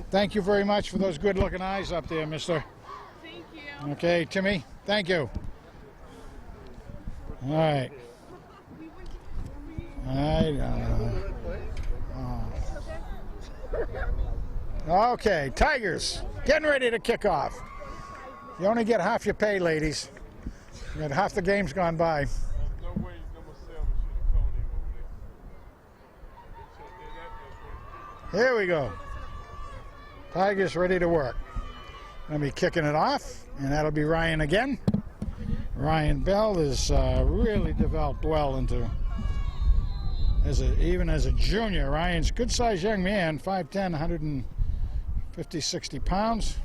Thank you very much for those good-looking eyes up there, mister. Thank you. Okay, Timmy, thank you. All right. Okay, Tigers getting ready to kick off. You only get half your pay, ladies. You got half the game's gone by. Here we go. Tigers ready to work. Gonna be kicking it off, and that'll be Ryan again. Ryan Bell has really developed well into even as a junior. Ryan's a good-sized young man, 5'10", 150, 60 pounds.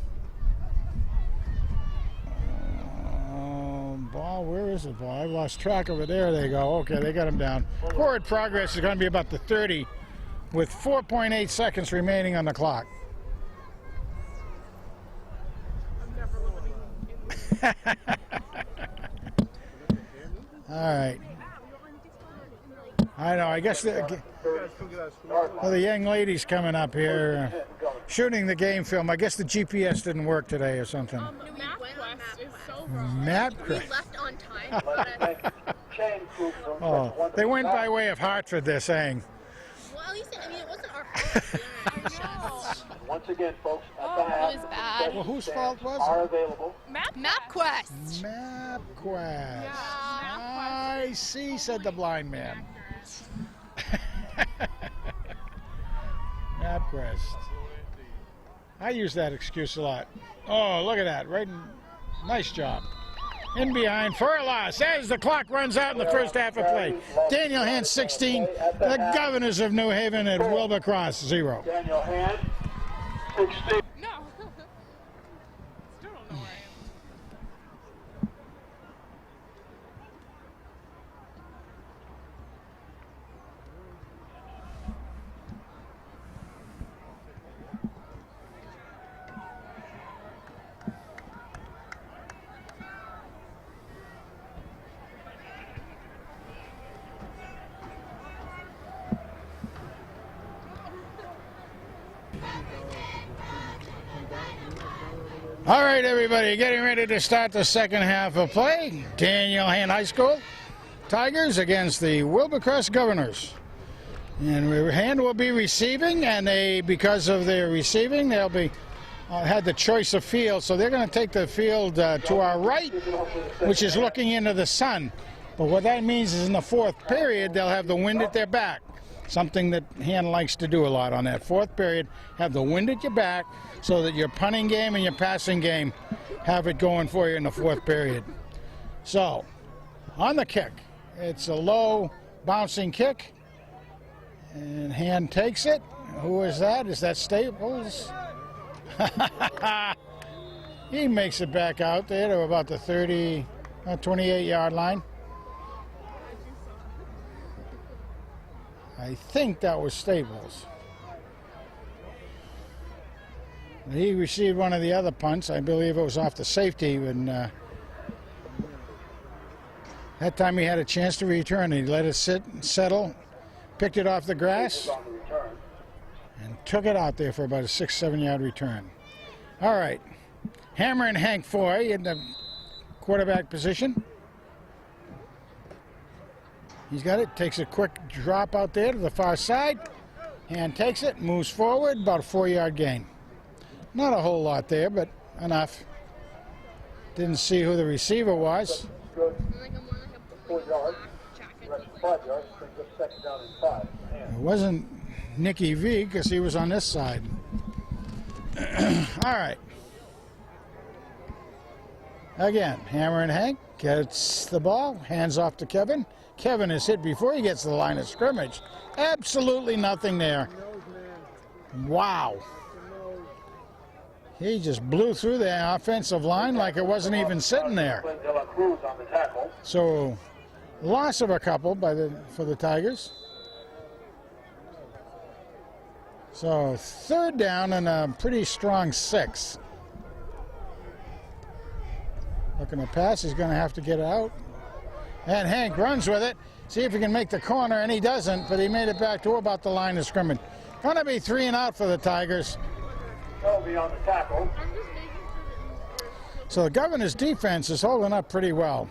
Ball, where is the ball? I lost track of it. There they go. Okay, they got him down. Forward progress is going to be about the 30 with 4.8 seconds remaining on the clock. All right. I know. I guess the young lady's coming up here, shooting the game film. I guess the GPS didn't work today or something. MapQuest is so wrong. MapQuest. We left on time. Oh, they went by way of Hartford, they're saying. Well, at least it wasn't our fault. I know. Once again, folks, at the It half, was bad. Well, whose fault was are it? available. MapQuest. MapQuest. Yeah. I see, said the blind man. MapQuest. I use that excuse a lot. Oh, look at that. Nice job. In behind for a loss as the clock runs out in the first half of play. Daniel Hand 16, the Governors of New Haven at Wilbur Cross 0. Daniel Hand, 16. No. Still don't know where I am. All right, everybody, getting ready to start the second half of play. Daniel Hand High School Tigers against the Wilbur Cross Governors. And Hand will be receiving, and because of their receiving, they'll be had the choice of field, so they're going to take the field to our right, which is looking into the sun. But what that means is in the fourth period, they'll have the wind at their back, something that Hand likes to do a lot on that fourth period, have the wind at your back so that your punting game and your passing game have it going for you in the fourth period. So, on the kick, it's a low bouncing kick, and Hand takes it. Who is that? Is that Staples? He makes it back out there to about the 28-yard line. I think that was Staples. He received one of the other punts. I believe it was off the safety. And that time he had a chance to return. He let it sit and settle, picked it off the grass, and took it out there for about a 6-7 yard return. All right. Hammer and Hank Foy in the quarterback position. He's got it, takes a quick drop out there to the far side. Hand takes it, moves forward, about a 4-yard gain. Not a whole lot there, but enough. Didn't see who the receiver was. Good. Like I'm more like a 4 yards. jacket. Rest 5 yards. Brings up second down and 5. It wasn't Nicky V because he was on this side. All right. Again, Hammer and Hank gets the ball, hands off to Kevin. Kevin is hit before he gets to the line of scrimmage. Absolutely nothing there. Wow. He just blew through the offensive line like it wasn't even sitting there. So, loss of a couple for the Tigers. So, third down and a pretty strong 6. Looking to pass, he's going to have to get it out. And Hank runs with it. See if he can make the corner, and he doesn't, but he made it back to about the line of scrimmage. Going to be 3 and out for the Tigers. They'll be on the tackle. So the Governor's defense is holding up pretty well.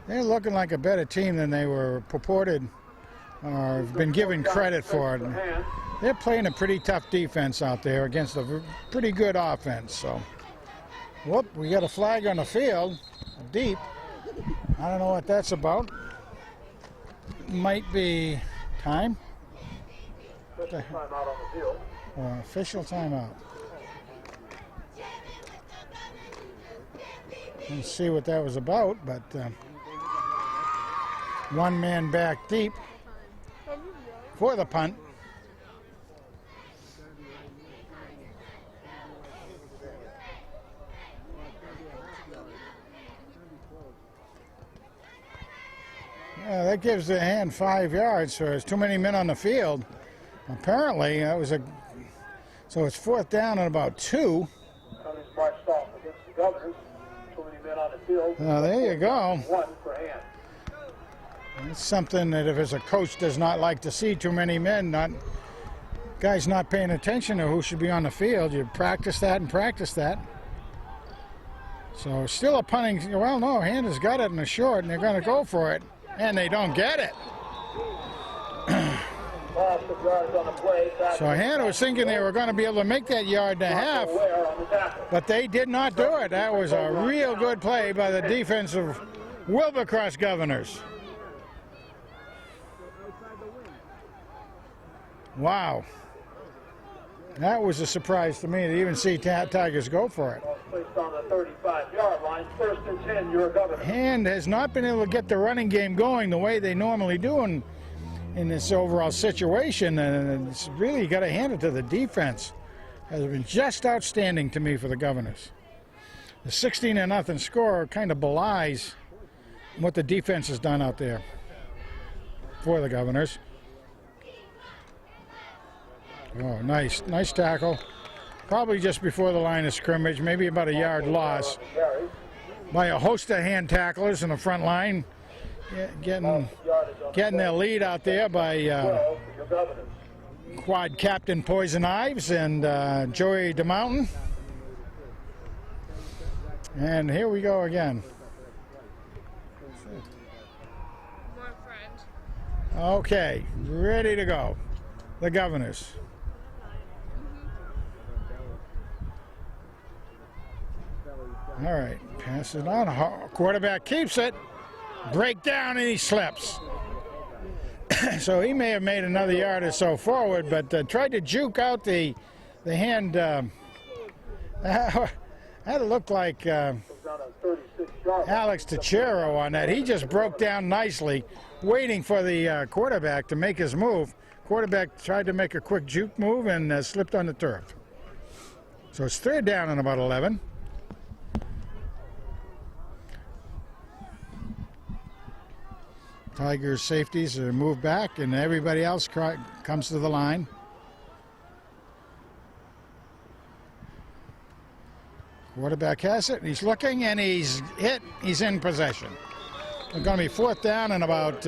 They're looking like a better team than they were purported or have been given credit for. They're playing a pretty tough defense out there against a pretty good offense. So, whoop, we got a flag on the field, deep. I don't know what that's about. Might be time. Timeout on the field. Or official timeout. Let's see what that was about, but one man back deep for the punt. Yeah, that gives the hand 5 yards, so there's too many men on the field. Apparently, that was so it's fourth down and about 2. Cummings marched off against the Governors. Too many men on the field. There you go. 1 for hand. It's something that if as a coach does not like to see too many men, guys not paying attention to who should be on the field. You practice that and practice that. So still a punting. Well, no, hand has got it in the short, and they're going to go for it. And they don't get it. So Hannah was thinking they were going to be able to make that yard and a half, but they did not do it. That was a real good play by the defense of Wilbercross Governors. Wow. That was a surprise to me to even see Tigers go for it. Placed on the 35-yard line, 1st and 10, your Governor. Hand has not been able to get the running game going the way they normally do in this overall situation, and it's really got to hand it to the defense. Has been just outstanding to me for the Governors. The 16-0 score kind of belies what the defense has done out there for the Governors. Oh, nice tackle. Probably just before the line of scrimmage, maybe about a yard loss by a host of hand tacklers in the front line, getting their lead out there by quad captain Poison Ives and Joey DeMountain. And here we go again. Okay, ready to go. The Governors. All right, pass it on. Quarterback keeps it. Breakdown, and he slips. So he may have made another yard or so forward, but tried to juke out the hand. That looked like Alex Tachero on that. He just broke down nicely, waiting for the quarterback to make his move. Quarterback tried to make a quick juke move and slipped on the turf. So it's 3rd down and about 11. Tigers safeties are moved back, and everybody else comes to the line. Quarterback has it. He's looking, and he's hit. He's in possession. It's going to be 4th down and about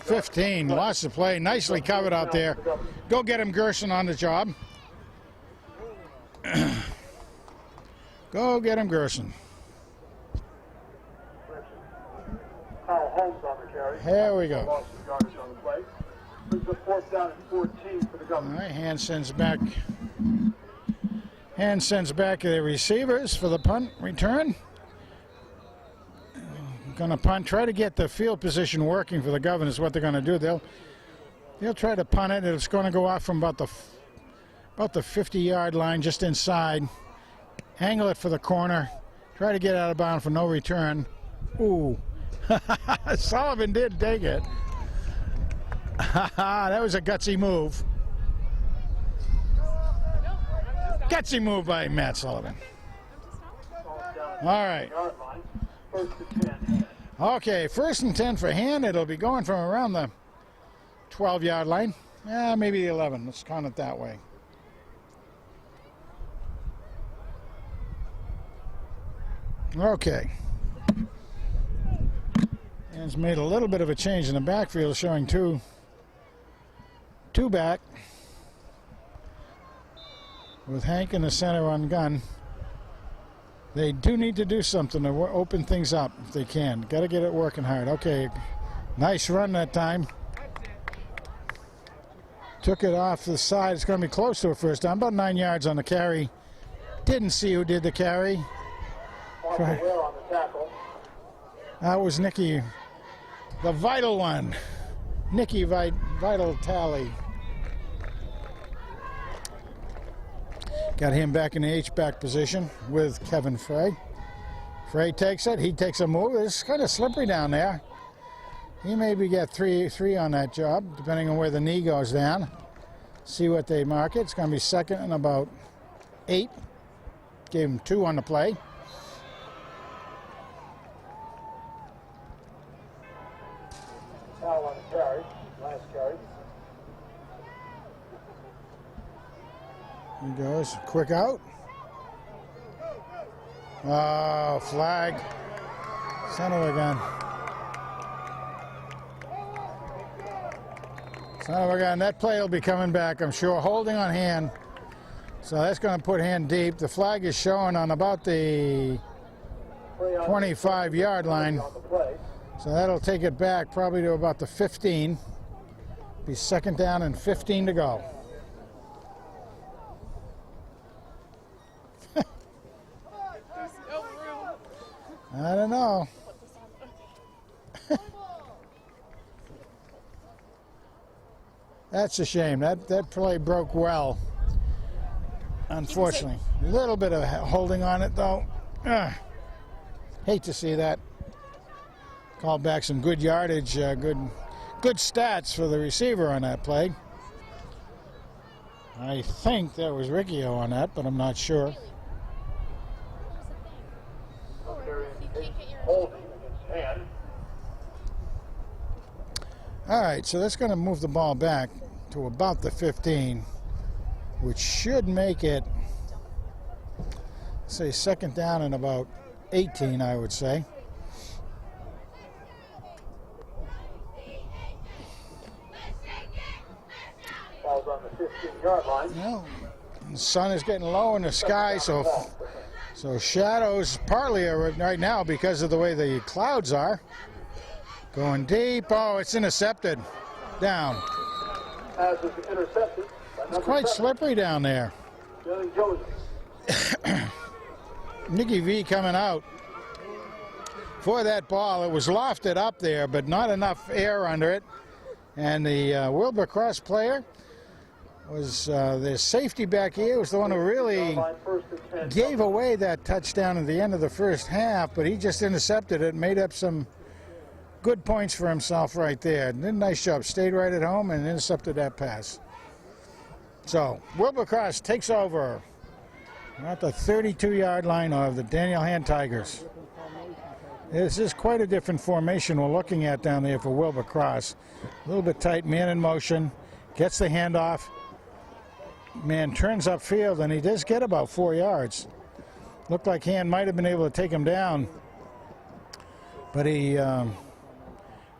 15. Lost the play. Nicely covered out there. Go get him, Gerson, on the job. Go get him, Gerson. Holmes on the carry. Here we go. Lost 2 yards on the play. This is a 4th down and 14 for the All Governors. right, hand sends back to the receivers for the punt return. Going to punt, try to get the field position working for the Governors. What they're going to do, they'll try to punt it. It's going to go off from about the 50-yard line, just inside. Angle it for the corner. Try to get out of bounds for no return. Ooh, Sullivan did take it. That was a gutsy move. Gutsy move by Matt Sullivan. All right. First and 10. Okay, 1st and 10 for Hand. It'll be going from around the 12-yard line. Maybe the 11. Let's count it that way. Okay. Hand's made a little bit of a change in the backfield, showing two back with Hank in the center on gun. They do need to do something to open things up if they can. Got to get it working hard. Okay, nice run that time. Took it off the side. It's going to be close to a first down. About 9 yards on the carry. Didn't see who did the carry. That was Nicky, the vital one. Nicky Vital Tally. Got him back in the H-back position with Kevin Frey. Frey takes it. He takes a move. It's kind of slippery down there. He maybe get three on that job, depending on where the knee goes down. See what they mark it. It's going to be 2nd and about 8. Gave him 2 on the play. Foul on the carry. Last carry. He goes, quick out. Oh, flag. Son of a gun. Son of a gun. That play will be coming back, I'm sure. Holding on Hand. So that's going to put Hand deep. The flag is showing on about the 25-yard line. So that'll take it back probably to about the 15. Be 2nd down and 15 to go. I don't know. That's a shame. That play broke well. Unfortunately. A little bit of holding on it, though. Hate to see that. Called back some good yardage, good stats for the receiver on that play. I think that was Riccio on that, but I'm not sure. All right, so that's going to move the ball back to about the 15, which should make it, say, 2nd down and about 18, I would say. Ball's on the 15-yard line. Well, the sun is getting low in the sky, so shadows partly are right now because of the way the clouds are. Going deep. Oh, it's intercepted. Down. As is intercepted. It's quite slippery down there. Nicky V coming out for that ball. It was lofted up there, but not enough air under it. And the Wilbur Cross player was the safety back here, was the one who really gave away that touchdown at the end of the first half, but he just intercepted it and made up some good points for himself right there. Did a nice job. Stayed right at home and intercepted that pass. So Wilbur Cross takes over. We're at the 32-yard line of the Daniel Hand Tigers. This is quite a different formation we're looking at down there for Wilbur Cross. A little bit tight, man in motion, gets the handoff. Man turns upfield, and he does get about 4 yards. Looked like Hand might have been able to take him down, but he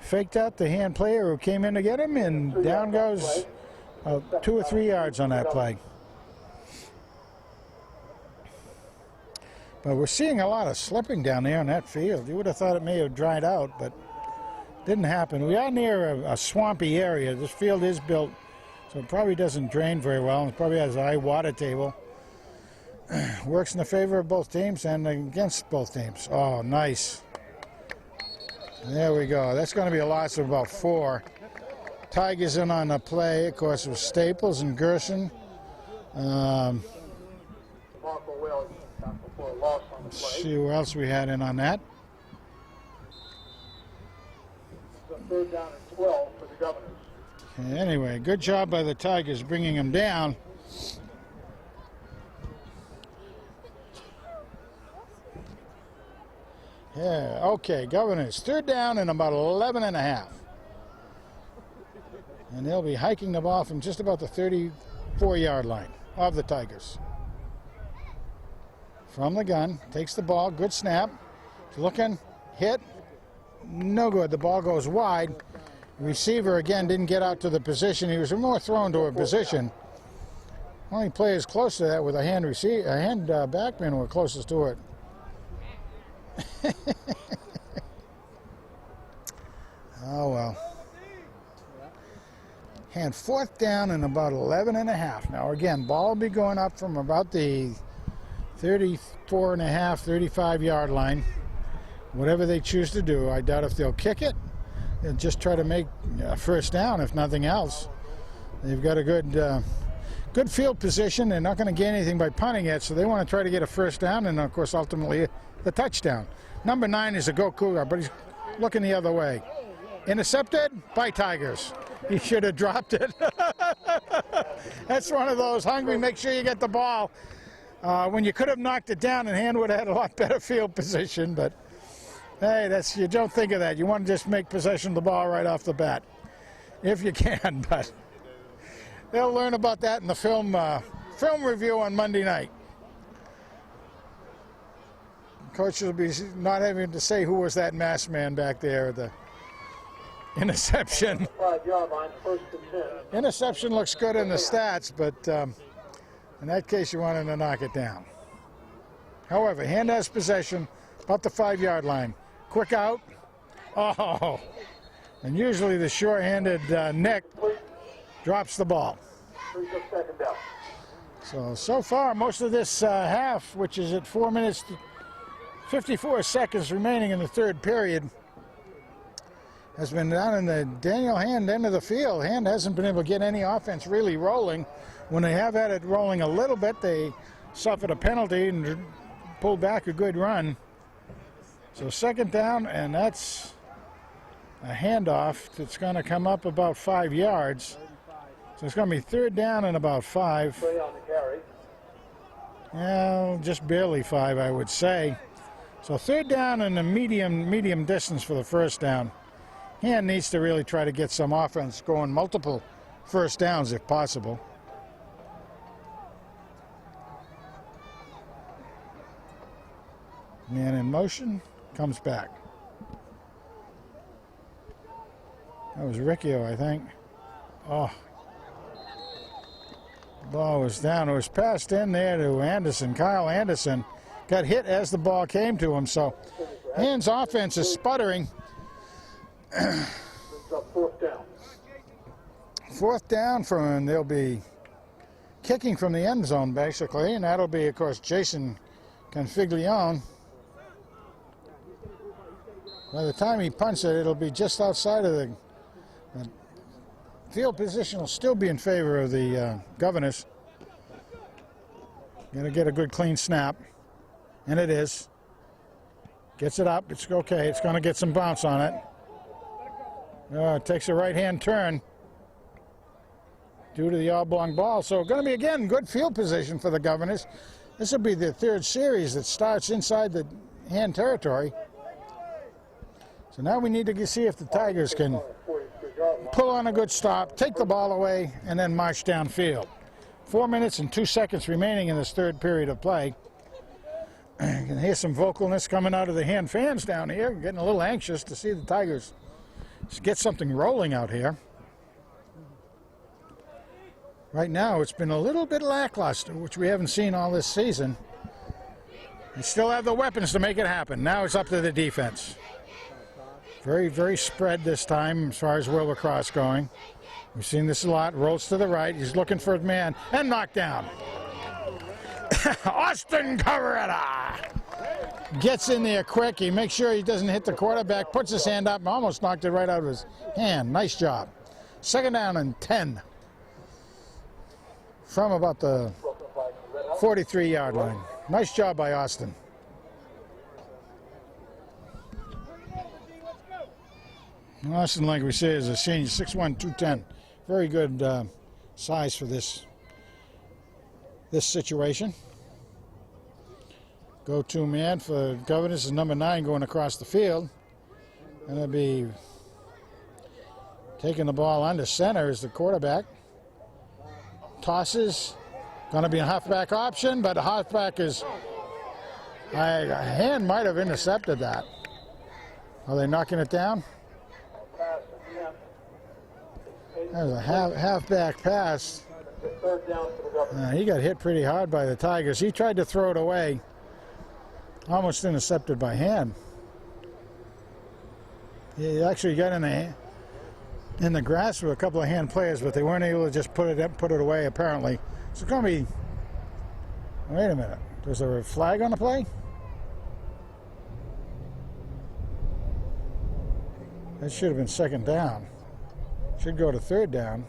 faked out the Hand player who came in to get him, and down goes 2 or 3 yards on that play. But we're seeing a lot of slipping down there on that field. You would have thought it may have dried out, but Didn't happen. We are near a swampy area. This field is built, so it probably doesn't drain very well. It probably has a high water table. Works in the favor of both teams and against both teams. Oh, nice. There we go. That's going to be a loss of about 4. Tigers in on the play, of course, with Staples and Gerson. Let's see who else we had in on that. Third down and 12 for the Governors. Okay, anyway, good job by the Tigers bringing them down. Yeah, okay, Governors, third down and about 11 and a half. And they'll be hiking the ball from just about the 34-yard line of the Tigers. From the gun, takes the ball, good snap. Looking, hit, no good. The ball goes wide. Receiver, again, didn't get out to the position. He was more thrown to a position. Only players close to that with a hand backman were closest to it. Oh, well. And fourth down and about 11 and a half. Now, again, ball will be going up from about the 34 and a half, 35-yard line. Whatever they choose to do. I doubt if they'll kick it. They'll just try to make a first down, if nothing else. They've got a good field position. They're not going to gain anything by punting it, so they want to try to get a first down and, of course, ultimately the touchdown. Number 9 is a Go Cougar, but he's looking the other way. Intercepted by Tigers. He should have dropped it. That's one of those hungry, make sure you get the ball. When you could have knocked it down and Hand would have had a lot better field position, but hey, you don't think of that. You want to just make possession of the ball right off the bat, if you can, but they'll learn about that in the film review on Monday night. Coach will be not having to say who was that masked man back there, the interception. 5-yard line, first and 10. Interception looks good in the stats, but in that case, you wanted to knock it down. However, Hand has possession about the 5-yard line. Quick out. Oh, and usually the short-handed Nick drops the ball. So far, most of this half, which is at 4 minutes, 54 seconds remaining in the third period, has been down in the Daniel Hand end of the field. Hand hasn't been able to get any offense really rolling. When they have had it rolling a little bit, they suffered a penalty and pulled back a good run. So second down, and that's a handoff that's going to come up about 5 yards. So it's going to be third down and about 5. Well, just barely 5, I would say. So third down and a medium distance for the first down. Hand needs to really try to get some offense going, multiple first downs if possible. Man in motion, comes back. That was Riccio, I think. Oh. Ball was down. It was passed in there to Anderson. Kyle Anderson got hit as the ball came to him. So Hand's offense is sputtering. Fourth down from, they'll be kicking from the end zone, basically. And that'll be, of course, Jason Configlione. By the time he punts it, it'll be just outside of the field position. Will still be in favor of the Governors. Going to get a good clean snap, and it is. Gets it up. It's okay. It's going to get some bounce on it. It takes a right-hand turn due to the oblong ball. So going to be, again, good field position for the Governors. This will be the third series that starts inside the Hand territory. So now we need to see if the Tigers can pull on a good stop, take the ball away, and then march downfield. 4 minutes and 2 seconds remaining in this third period of play. You can hear some vocalness coming out of the Hand fans down here, getting a little anxious to see the Tigers get something rolling out here. Right now, it's been a little bit lackluster, which we haven't seen all this season. They still have the weapons to make it happen. Now it's up to the defense. Very, very spread this time as far as World Lacrosse going. We've seen this a lot. Rolls to the right. He's looking for a man and knocked down. Austin Cavaretta gets in there quick. He makes sure he doesn't hit the quarterback, puts his hand up, and almost knocked it right out of his hand. Nice job. 2nd down and 10 from about the 43-yard line. Nice job by Austin. Austin, like we say, is a senior, 6'1", 210. Very good size for this situation. Go-to man for Governors is number 9 going across the field. And it'll be taking the ball under center is the quarterback. Tosses. Going to be a halfback option, but the halfback is... a hand might have intercepted that. Are they knocking it down? There's a halfback pass. He got hit pretty hard by the Tigers. He tried to throw it away. Almost intercepted by hand. He actually got in the grasp of a couple of hand players, but they weren't able to just put it away, apparently. So it's going to be... Wait a minute. There's a flag on the play? That should have been 2nd down. Should go to 3rd down.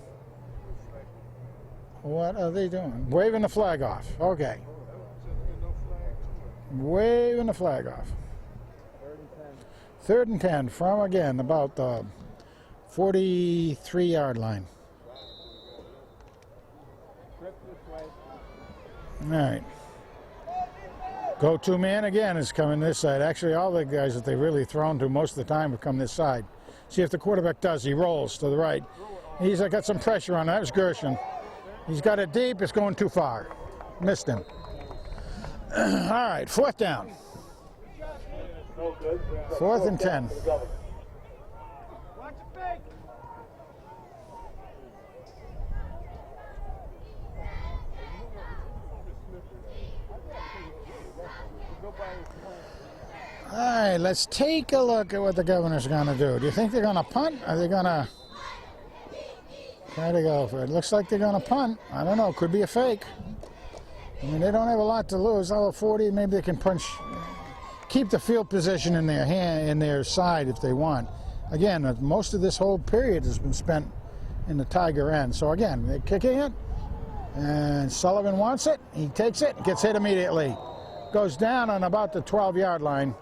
What are they doing? Waving the flag off. Okay. Waving the flag off. 3rd and 10 from, again, about the 43-yard line. All right. Go-to man again is coming this side. Actually, all the guys that they've really thrown to most of the time have come this side. See if the quarterback does. He rolls to the right. He's got some pressure on. That was Gershon. He's got it deep. It's going too far. Missed him. All right, 4th down. 4th and 10. All right, let's take a look at what the Governor's going to do. Do you think they're going to punt? Are they going to try to go for it? Looks like they're going to punt. I don't know. Could be a fake. I mean, they don't have a lot to lose. Although 40, maybe they can punch, keep the field position in their hand, in their side if they want. Again, most of this whole period has been spent in the Tiger end. So again, they're kicking it, and Sullivan wants it. He takes it, gets hit immediately. Goes down on about the 12-yard line.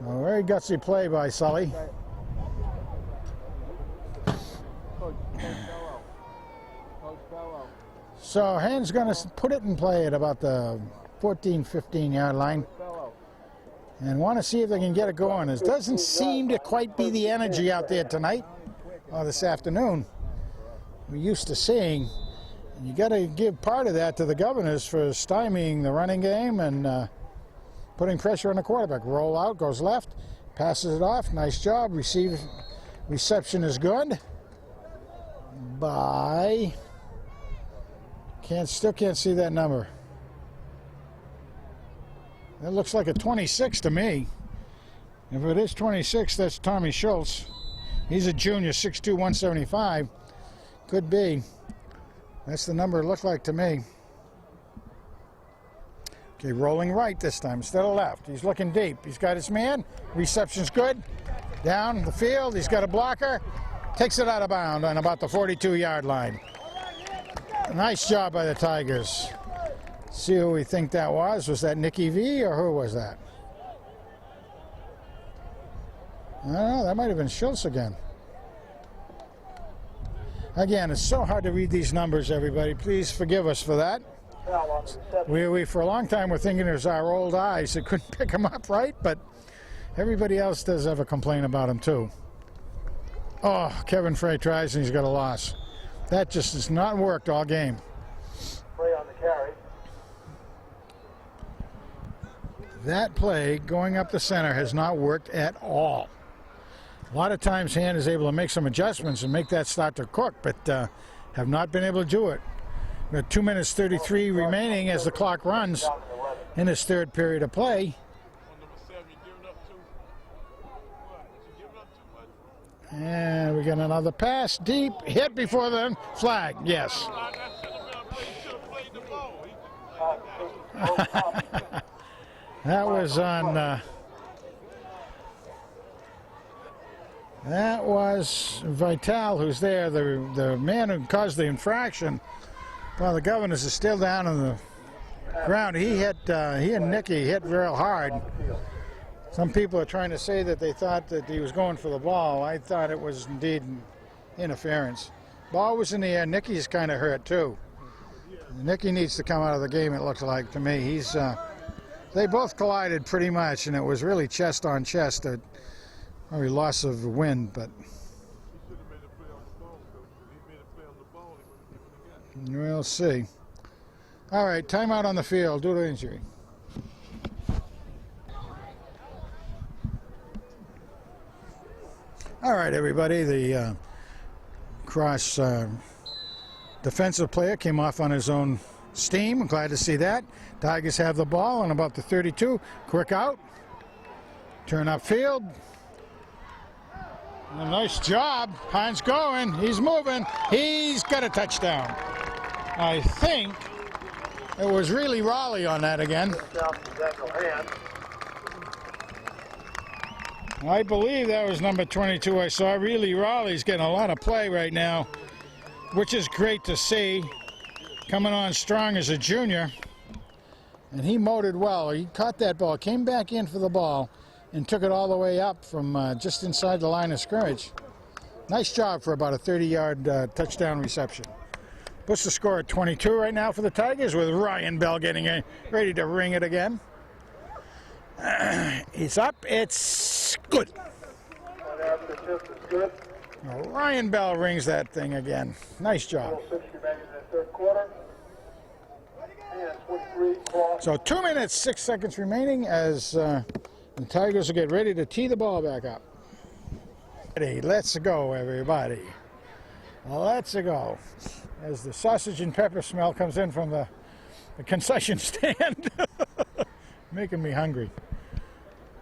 A very gutsy play by Sully. So Hain's going to put it in play at about the 14, 15-yard line and want to see if they can get it going. It doesn't seem to quite be the energy out there tonight or this afternoon we're used to seeing. And you got to give part of that to the Governors for stymieing the running game and putting pressure on the quarterback. Roll out, goes left, passes it off. Nice job. Reception is good. By... Still can't see that number. That looks like a 26 to me. If it is 26, that's Tommy Schultz. He's a junior, 6'2", 175. Could be. That's the number it looked like to me. Okay, rolling right this time instead of left. He's looking deep. He's got his man. Reception's good. Down the field. He's got a blocker. Takes it out of bounds on about the 42-yard line. Nice job by the Tigers. See who we think that was. Was that Nicky V or who was that? I don't know. That might have been Schultz again. Again, it's so hard to read these numbers, everybody. Please forgive us for that. We for a long time were thinking it was our old eyes that couldn't pick them up right, but everybody else does have a complaint about them too. Oh, Kevin Frey tries and he's got a loss. That just has not worked all game. Frey on the carry. That play going up the center has not worked at all. A lot of times Hand is able to make some adjustments and make that start to cook, but have not been able to do it. We got 2 minutes 33 remaining as the clock runs in this third period of play. And we got another pass, deep, hit before the flag, yes. That was on, that was Vital who's there, the man who caused the infraction. Well, the Governors is still down on the ground. He and Nicky hit real hard. Some people are trying to say that they thought that he was going for the ball. I thought it was indeed interference. Ball was in the air. Nicky's kind of hurt too. Nicky needs to come out of the game, it looks like to me. He's they both collided pretty much, and it was really chest on chest. Probably loss of the wind, but we'll see. All right, timeout on the field due to injury. All right, everybody, the cross defensive player came off on his own steam. I'm glad to see that. Tigers have the ball on about the 32. Quick out. Turn upfield. A nice job. Hines going. He's moving. He's got a touchdown. I think it was really Raleigh on that again. I believe that was number 22 I saw. Really, Raleigh's getting a lot of play right now, which is great to see. Coming on strong as a junior. And he mowed it well. He caught that ball, came back in for the ball, and took it all the way up from just inside the line of scrimmage. Nice job for about a 30-yard touchdown reception. Puts the score at 22 right now for the Tigers, with Ryan Bell getting ready to ring it again. He's up. It's good. Ryan Bell rings that thing again. Nice job. So 2 minutes, 6 seconds remaining as the Tigers will get ready to tee the ball back up. Let's go, everybody. Let's go. As the sausage and pepper smell comes in from the concession stand. Making me hungry.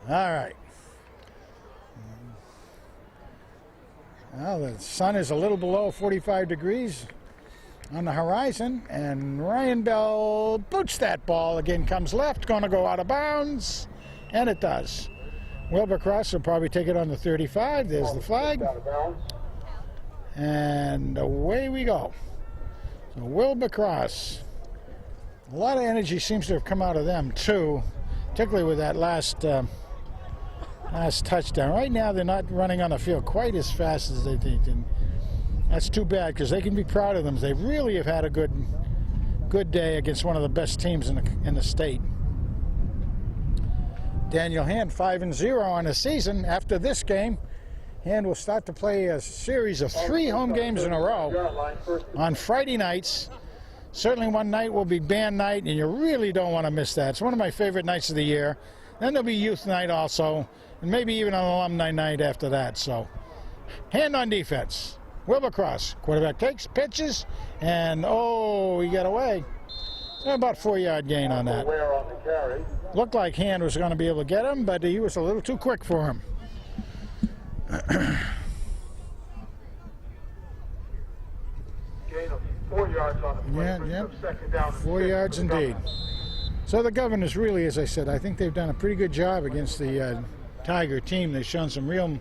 All right. Well, the sun is a little below 45 degrees on the horizon, and Ryan Bell boots that ball. Again, comes left, going to go out of bounds, and it does. Wilbur Cross will probably take it on the 35. There's the flag. And away we go. So Wilbur Cross. A lot of energy seems to have come out of them, too, particularly with that last touchdown. Right now, they're not running on the field quite as fast as they think, and that's too bad because they can be proud of them. They really have had a good day against one of the best teams in the state. Daniel Hand 5-0 on the season. After this game, Hand will start to play a series of 3 home games in a row on Friday nights. Certainly one night will be band night, and you really don't want to miss that. It's one of my favorite nights of the year. Then there'll be youth night also, and maybe even an alumni night after that. So, Hand on defense. Wilbur Cross, quarterback takes, pitches, and he got away. About 4-yard gain on that. Looked like Hand was going to be able to get him, but he was a little too quick for him. Gain of 4 yards on the play. Yeah. Second down. 4 yards indeed. So the Governors really, as I said, I think they've done a pretty good job against the Tiger team. They've shown some real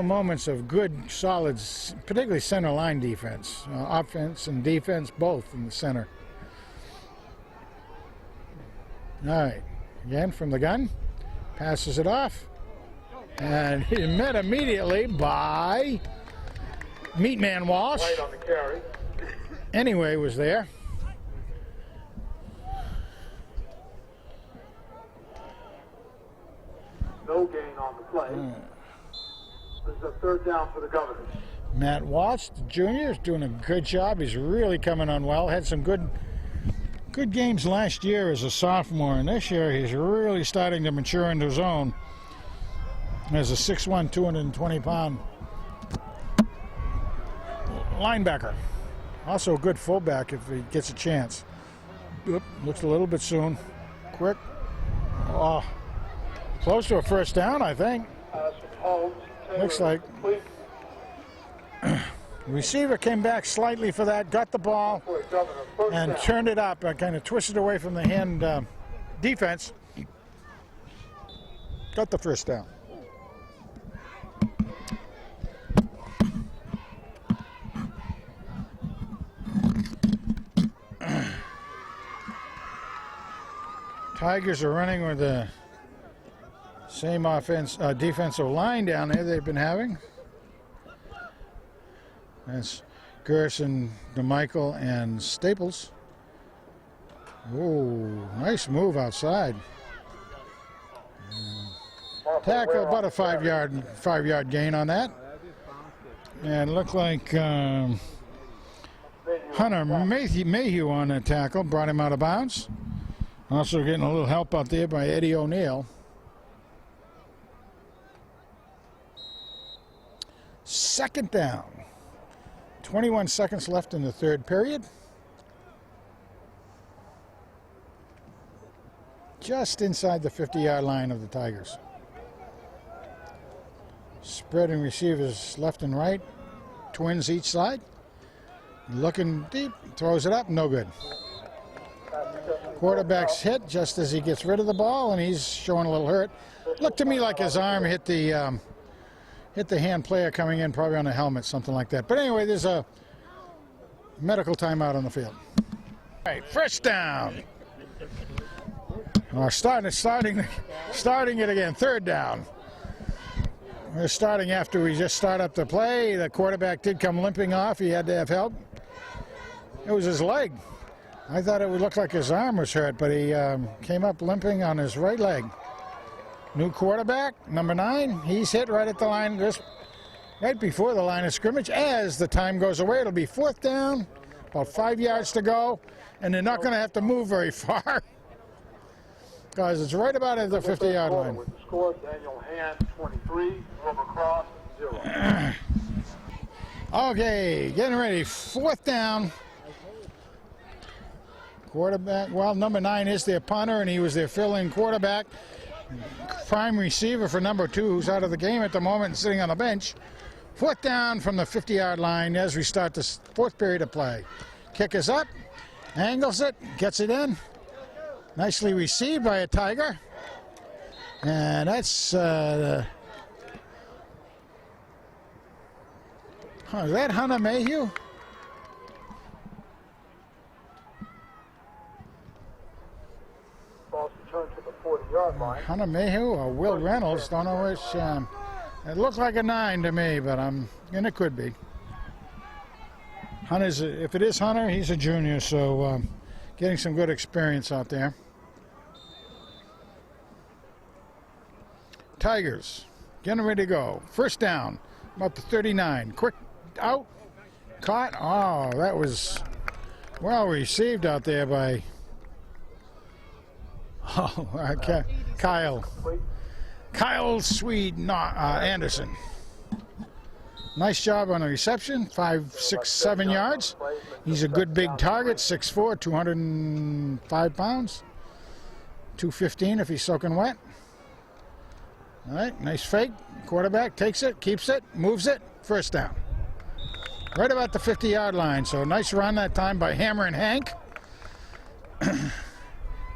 moments of good, solid, particularly center line defense. Offense and defense both in the center. All right. Again from the gun. Passes it off. And he's met immediately by Meatman Walsh. Right on the carry. Anyway was there. No gain on the play. This is a third down for the Governors. Matt Walsh, the junior, is doing a good job. He's really coming on well. Had some good games last year as a sophomore, and this year he's really starting to mature into his own as a 6'1", 220-pound linebacker. Also a good fullback if he gets a chance. Oop, looks a little bit soon. Quick. Close to a first down, I think. Looks like receiver came back slightly for that, got the ball, and turned it up. I kind of twisted away from the hand defense. Got the first down. Tigers are running with the same defensive line down there they've been having. That's Gerson, DeMichael, and Staples. Oh, nice move outside. Tackle, about a five-yard gain on that. And it looked like Hunter Mayhew on that tackle, brought him out of bounds. Also getting a little help out there by Eddie O'Neill. Second down. 21 seconds left in the third period. Just inside the 50-yard line of the Tigers. Spreading receivers left and right. Twins each side. Looking deep. Throws it up. No good. Quarterback's hit just as he gets rid of the ball, and he's showing a little hurt. Looked to me like his arm hit the hand player coming in, probably on a helmet, something like that. But anyway, there's a medical timeout on the field. All right, first down. We're starting it again. Third down. We're starting after we just start up the play. The quarterback did come limping off. He had to have help. It was his leg. I thought it would look like his arm was hurt, but he came up limping on his right leg. New quarterback, number 9. He's hit right at the line, just right before the line of scrimmage. As the time goes away, it'll be fourth down, about 5 yards to go, and they're not going to have to move very far because it's right about at the 50-yard line. With the score, Daniel Hand, 23, Wilbur Cross, 0. Okay, getting ready. Fourth down. Quarterback, well, number 9 is their punter, and he was their fill-in quarterback. Prime receiver for number 2, who's out of the game at the moment and sitting on the bench. Fourth down from the 50-yard line as we start the fourth period of play. Kick is up, angles it, gets it in. Nicely received by a Tiger. And that's, is that Hunter Mayhew? To the 40-yard line. Hunter Mayhew or Will Reynolds, don't know which. It looked like a 9 to me, but and it could be. Hunter's, if it is Hunter, he's a junior, so getting some good experience out there. Tigers getting ready to go. First down, about the 39. Quick out, caught. Oh, that was well received out there by Kyle Swede Anderson. Nice job on the reception. 5, 6, 7 yards. He's a good big target. 6'4", 205 pounds. 215 if he's soaking wet. All right, nice fake. Quarterback takes it, keeps it, moves it. First down. Right about the 50-yard line. So nice run that time by Hammer and Hank.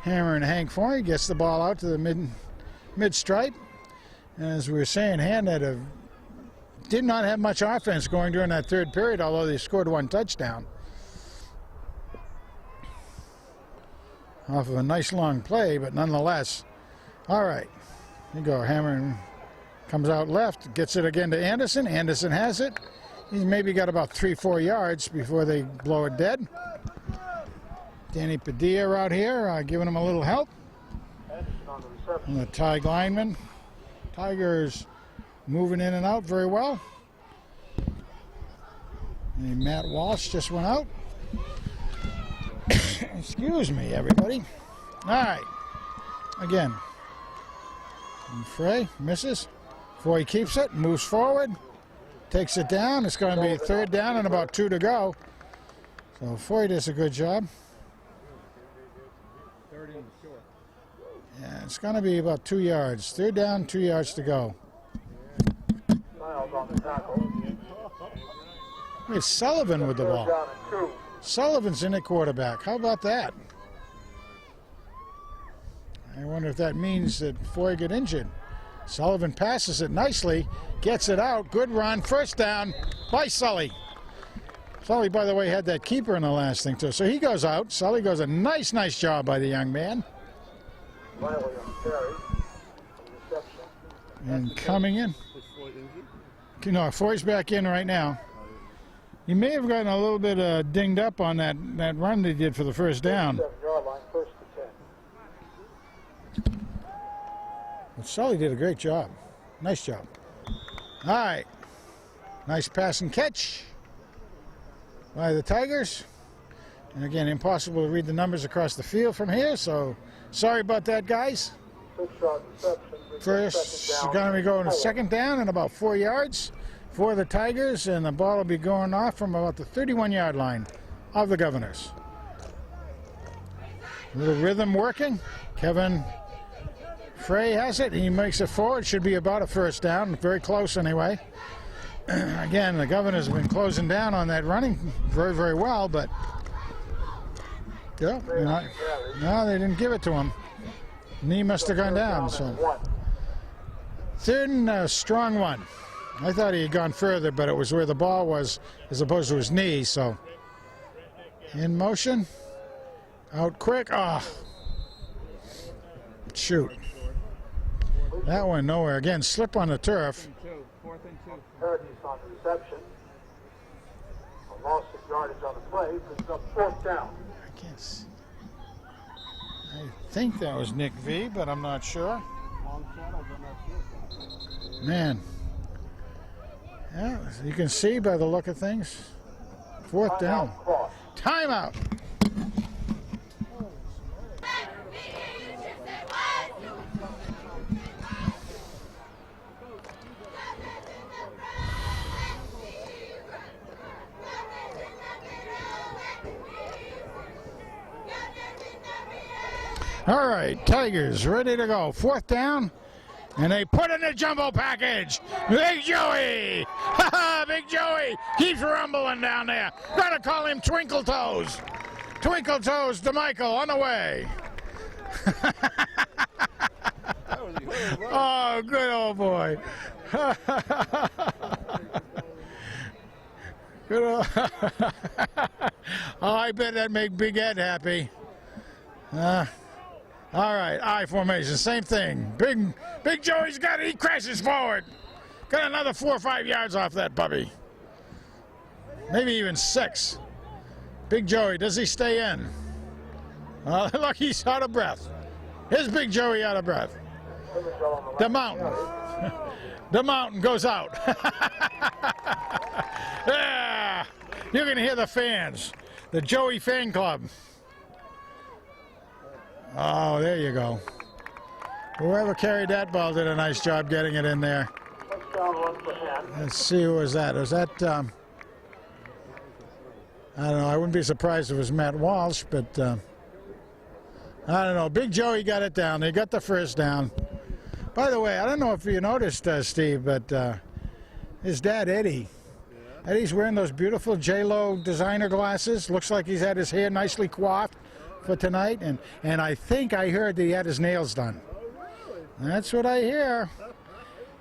Hammer and Hank Foy gets the ball out to the mid stripe. And as we were saying, Hand did not have much offense going during that third period, although they scored 1 touchdown. Off of a nice long play, but nonetheless. All right, here you go. Hammer comes out left, gets it again to Anderson. Anderson has it. He's maybe got about 3-4 yards before they blow it dead. Danny Padilla out here giving him a little help. And the Tig lineman. Tigers moving in and out very well. And Matt Walsh just went out. Excuse me, everybody. All right. Again. And Frey misses. Foy keeps it, moves forward, takes it down. It's going to be third down and about 2 to go. So Foy does a good job. Yeah, it's going to be about 2 yards. Third down, 2 yards to go. Sullivan's on the tackle. It's Sullivan with the Third ball. down and 2. Sullivan's in at quarterback. How about that? I wonder if that means that Foy got injured. Sullivan passes it nicely, gets it out. Good run. First down by Sully. Sully, by the way, had that keeper in the last thing, too. So he goes out. Sully goes a nice job by the young man. Riley on the carry. Reception. And coming in. No, Foy's back in right now. He may have gotten a little bit dinged up on that run they did for the first down. 7-yard line, first and 10. But Sully did a great job. Nice job. All right. Nice pass and catch by the Tigers. And again, impossible to read the numbers across the field from here, so sorry about that, guys. 6-yard reception. First, going to be going to second down and about 4 yards for the Tigers, and the ball will be going off from about the 31-yard line of the Governors. A little rhythm working. Kevin Frey has it. He makes it forward. Should be about a first down. Very close anyway. Again, the Governors have been closing down on that running very well, but yeah, no, they didn't give it to him. Knee must have gone down. So third and a strong one. I thought he had gone further, but it was where the ball was as opposed to his knee. So in motion, out quick. Ah, shoot. That went nowhere. Again, slip on the turf. Paradis on the reception. A loss of yardage on the play. Brings up fourth down. I can't see. I think that was Nick V, but I'm not sure. Man. Yeah, you can see by the look of things. Fourth down. Timeout. All right, Tigers ready to go. Fourth down, and they put in the jumbo package. Big Joey! Big Joey keeps rumbling down there. Gotta call him Twinkle Toes. Twinkle Toes DeMichael on the way. Oh, good old boy. Good old. Oh, I bet that'd make Big Ed happy. All right, I formation, same thing. Big Joey's got it. He crashes forward. Got another 4 or 5 yards off that puppy. Maybe even 6. Big Joey, does he stay in? Look, he's out of breath. Here's Big Joey out of breath. The mountain. The mountain goes out. Yeah, you're going to hear the fans. The Joey fan club. Oh, there you go. Whoever carried that ball did a nice job getting it in there. Let's see, who was that? Was that, I don't know, I wouldn't be surprised if it was Matt Walsh, but I don't know. Big Joey got it down. They got the first down. By the way, I don't know if you noticed, Steve, but his dad, Eddie, Eddie's wearing those beautiful J-Lo designer glasses. Looks like he's had his hair nicely coiffed for tonight, and I think I heard that he had his nails done. That's what I hear.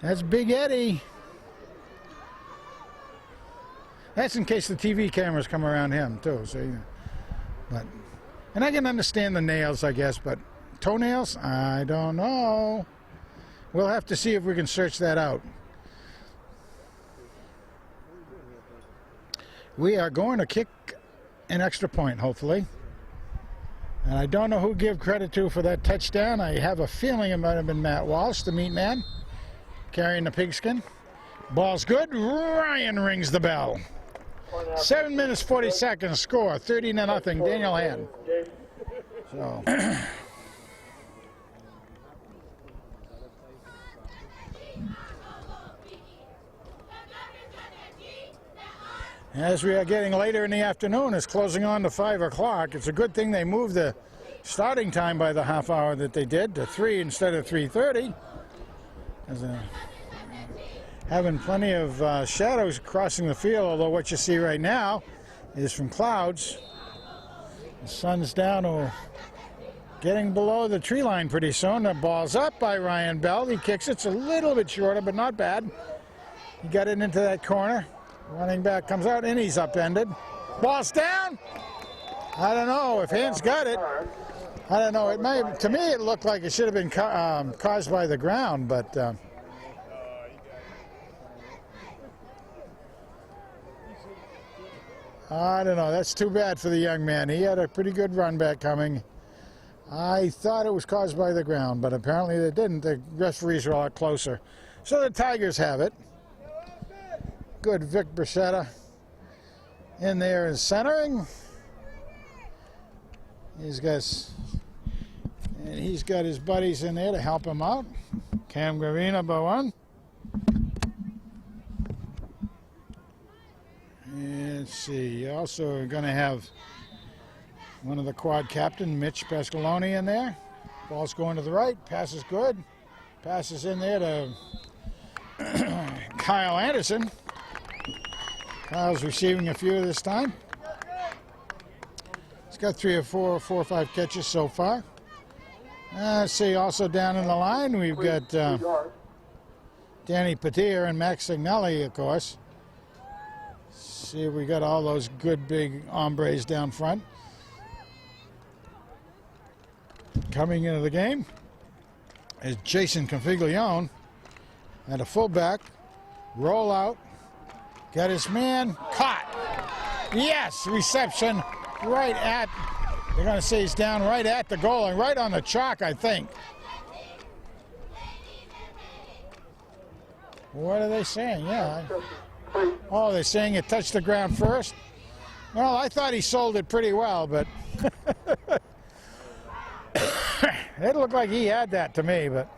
That's Big Eddie. That's in case the TV cameras come around him too. So, but, and I can understand the nails, I guess, but toenails, I don't know. We'll have to see if we can search that out. We are going to kick an extra point, hopefully. And I don't know who to give credit to for that touchdown. I have a feeling it might have been Matt Walsh, the meat man, carrying the pigskin. Ball's good. Ryan rings the bell. 7 minutes, 40 seconds. Score 30-0. Daniel Hand. So. As we are getting later in the afternoon, it's closing on to 5 o'clock. It's a good thing they moved the starting time by the half hour that they did to 3 instead of 3:30. having plenty of shadows crossing the field, although what you see right now is from clouds. The sun's down or getting below the tree line pretty soon. The ball's up by Ryan Bell. He kicks it. It's a little bit shorter, but not bad. He got it into that corner. Running back comes out, and he's upended. Ball's down. I don't know if Hans got it. I don't know. It may. To me, it looked like it should have been caused by the ground, but. I don't know. That's too bad for the young man. He had a pretty good run back coming. I thought it was caused by the ground, but apparently they didn't. The referees are a lot closer. So the Tigers have it. Good Vic Bruschetta in there is centering. He's got his buddies in there to help him out. Cam Gravina by one. Let's see, you also are going to have one of the quad captain, Mitch Pascaloni, in there. Ball's going to the right, pass is good. Passes in there to Kyle Anderson. Kyle's receiving a few this time. He's got 3 or 4 or 5 catches so far. Let's see, also down in the line, we've got Danny Petir and Max Signelli, of course. See, we got all those good big hombres down front. Coming into the game is Jason Configlione and a fullback. Roll out. Got his man caught. Yes, reception right at, they're going to say he's down right at the goal and right on the chalk, I think. What are they saying? Yeah. Oh, they're saying it touched the ground first? Well, I thought he sold it pretty well, but it looked like he had that to me, but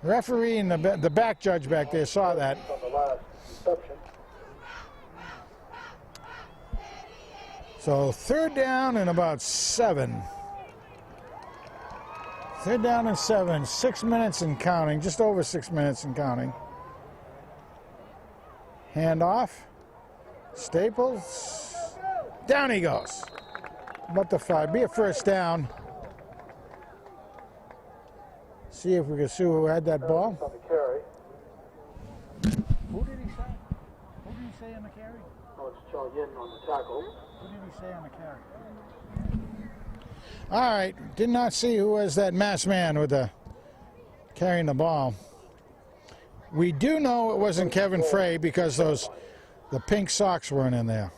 the referee and the back judge back there saw that. So 3rd down and about 7. 3rd down and 7. 6 minutes and counting, just over 6 minutes and counting. Hand off. Staples. Down he goes. About the 5. Be a first down. See if we can see who had that ball. Who did he say? Who did he say on the carry? Oh, it's Chong Yin on the tackle. Who did he say on the carry? All right. Did not see who was that masked man with the carrying the ball. We do know it wasn't Kevin Frey because the pink socks weren't in there.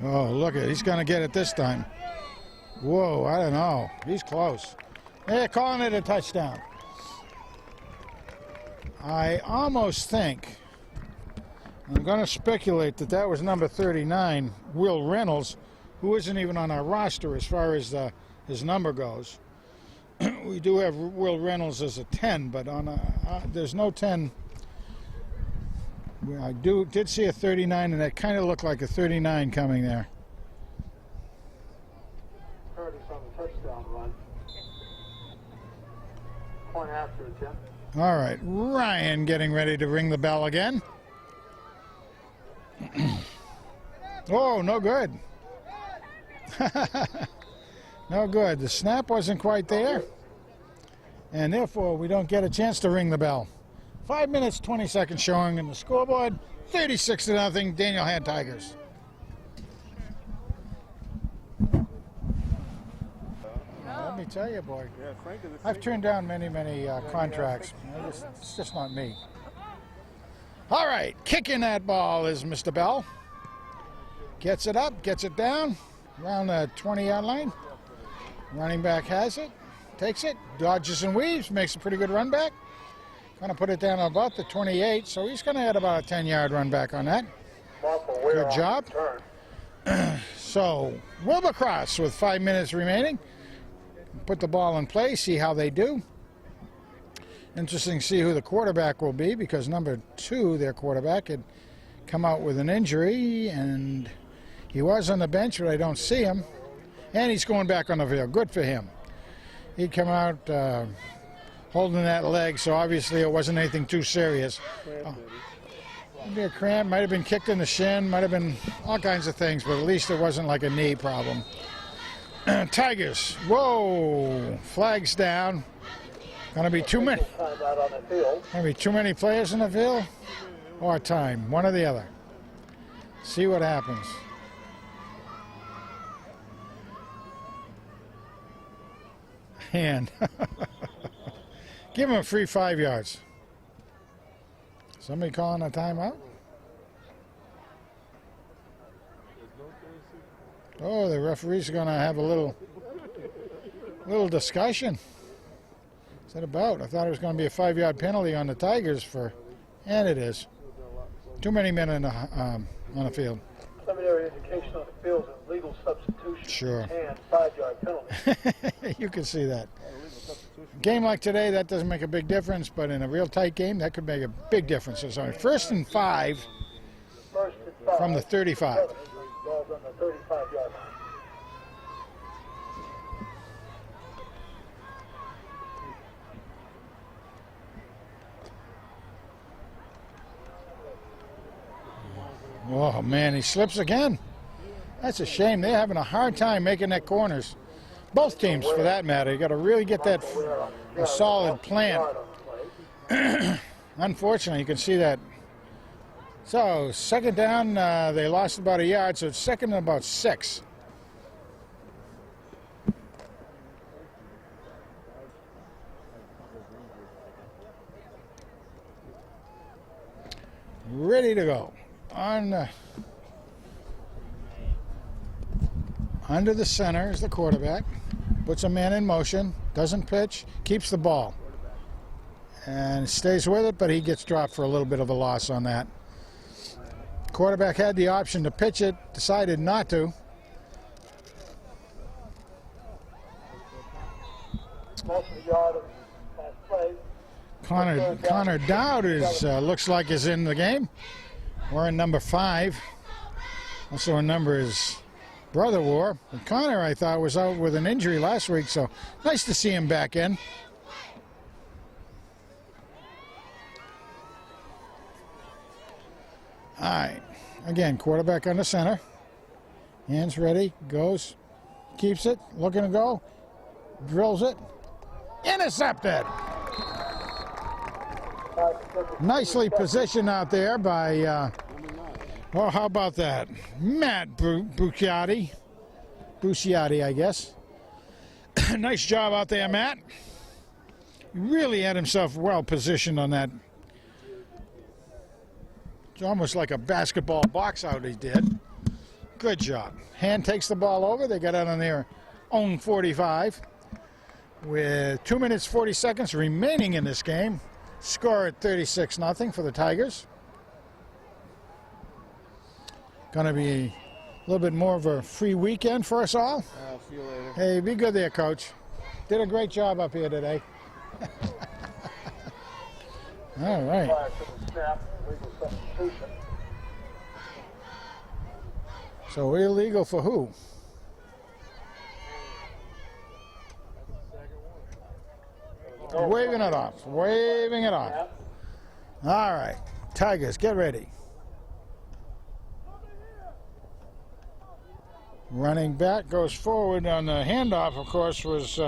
Oh, look at it. He's going to get it this time. Whoa, I don't know. He's close. They're calling it a touchdown. I almost think, I'm going to speculate that was number 39, Will Reynolds, who isn't even on our roster as far as his number goes. We do have Will Reynolds as a 10, but there's no 10. I did see a 39, and that kind of looked like a 39 coming there. Curtis on the touchdown run. Point after attempt. All right, Ryan getting ready to ring the bell again. Oh, no good. No good. The snap wasn't quite there, and therefore we don't get a chance to ring the bell. 5 minutes, 20 seconds showing in the scoreboard. 36-0, Daniel Hand Tigers. Let me tell you, boy, I've turned down many contracts. It's just not me. All right, kicking that ball is Mr. Bell. Gets it up, gets it down, around the 20-yard line. Running back has it, takes it, dodges and weaves, makes a pretty good run back. Going to put it down about the 28, so he's going to add about a 10-yard run back on that. Good job. So, Wilbur Cross with 5 minutes remaining. Put the ball in play, see how they do. Interesting to see who the quarterback will be, because number 2, their quarterback, had come out with an injury, and He was on the bench, but I don't see him. And he's going back on the field. Good for him. He'd come out holding that leg, so obviously it wasn't anything too serious. Maybe a cramp, might have been kicked in the shin, might have been all kinds of things, but at least it wasn't like a knee problem. Tigers, whoa, flags down. Gonna be too many. Gonna be too many players in the field, or time, one or the other. See what happens. Hand. Give him a free 5 yards. Somebody calling a timeout? Oh, the referee's going to have a little discussion. What's that about? I thought it was going to be a 5-yard penalty on the Tigers for, and it is. Too many men on the field. Preliminary indication on the field of legal substitution. Sure. And 5-yard penalty. You can see that. Game like today, that doesn't make a big difference, but in a real tight game, that could make a big difference. So first and 5 from the 35. Ball's on the 35-yard line. Oh, man, he slips again. That's a shame. They're having a hard time making that corners. Both teams, for that matter. You got to really get that a solid plan. Unfortunately, you can see that. So, second down, they lost about a yard, so it's second and about 6. Ready to go. Under the center is the quarterback. Puts a man in motion, doesn't pitch, keeps the ball. And stays with it, but he gets dropped for a little bit of a loss on that. Quarterback had the option to pitch it, decided not to. Connor Dowd is looks like is in the game. Wearing number 5. Also a number his brother wore. And Connor, I thought, was out with an injury last week, so nice to see him back in. All right. Again, quarterback under center. Hands ready. Goes. Keeps it. Looking to go. Drills it. Intercepted. Nicely positioned out there by, well, how about that? Matt Bucciati. Bucciati, I guess. Nice job out there, Matt. He really had himself well positioned on that. It's almost like a basketball box out he did. Good job. Hand takes the ball over. They got out on their own 45 with 2 minutes 40 seconds remaining in this game. Score at 36-0 for the Tigers. Going to be a little bit more of a free weekend for us all. I'll see you later. Hey, be good there, Coach. Did a great job up here today. All right. So illegal for who? Waving it off. Waving it off. All right. Tigers, get ready. Running back goes forward on the handoff, of course, was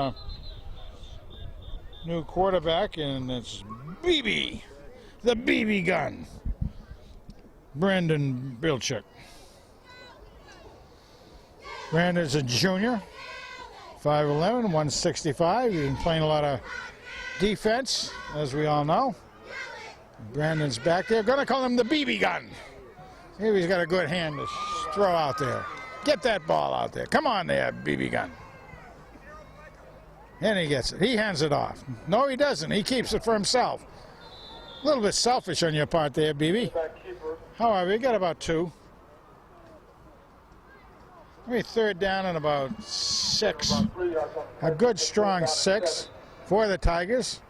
new quarterback, and it's BB, the BB gun, Brandon Bilchuk. Brandon's a junior, 5'11", 165. He's been playing a lot of defense, as we all know. Brandon's back there. Going to call him the BB gun. See if he's got a good hand to throw out there. Get that ball out there. Come on there, BB gun. And he gets it. He hands it off. No, he doesn't. He keeps it for himself. A little bit selfish on your part there, BB. However, you got about 2. Maybe third down and about 6. A good, strong 6 for the Tigers.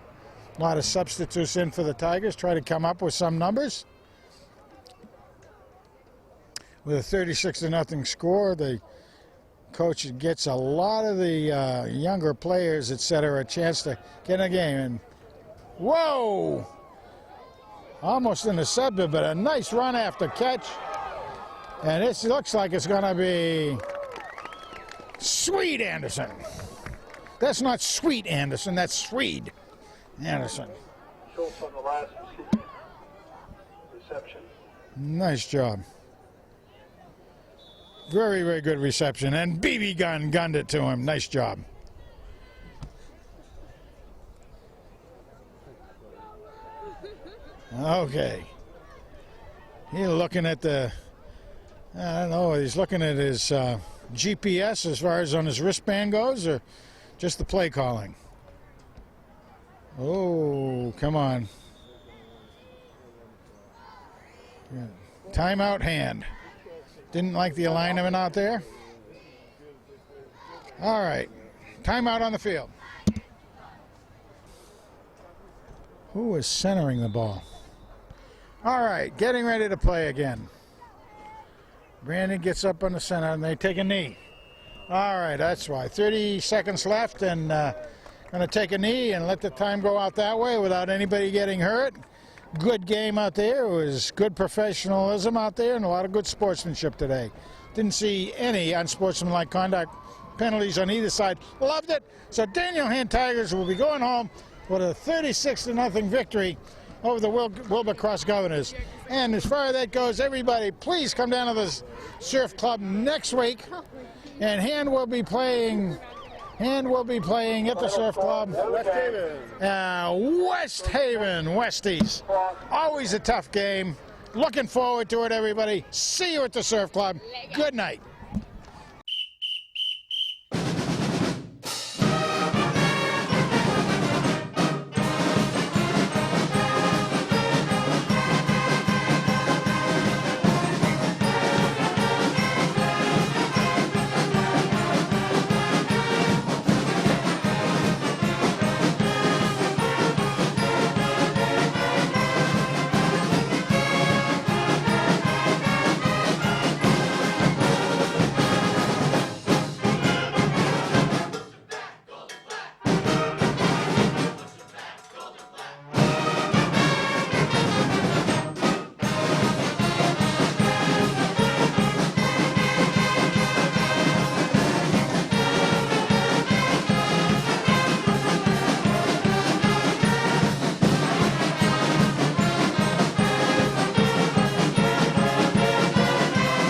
A lot of substitutes in for the Tigers. Try to come up with some numbers. with a 36-0 score. The coach gets a lot of the younger players, etc., a chance to get in a game. And whoa! Almost intercepted, but a nice run after catch. And this looks like it's going to be Swede Anderson. That's not Sweet Anderson, that's Swede Anderson. Schultz on the last reception. Nice job. Very, very good reception. And BB Gun gunned it to him. Nice job. Okay. He's looking at the, I don't know, he's looking at his GPS as far as on his wristband goes, or just the play calling? Oh, come on. Yeah. Timeout hand. Didn't like the alignment out there. All right. Timeout on the field. Who is centering the ball? All right, getting ready to play again. Brandon gets up on the center, and they take a knee. All right, that's why. 30 seconds left, and going to take a knee and let the time go out that way without anybody getting hurt. Good game out there. It was good professionalism out there and a lot of good sportsmanship today. Didn't see any unsportsmanlike conduct penalties on either side. Loved it. So Daniel Hand Tigers will be going home with a 36-0 victory over the Wilbur Cross Governors. And as far as that goes, everybody, please come down to the Surf Club next week. And Hand will be playing at the Surf Club. West Haven Westies. Always a tough game. Looking forward to it, everybody. See you at the Surf Club. Good night.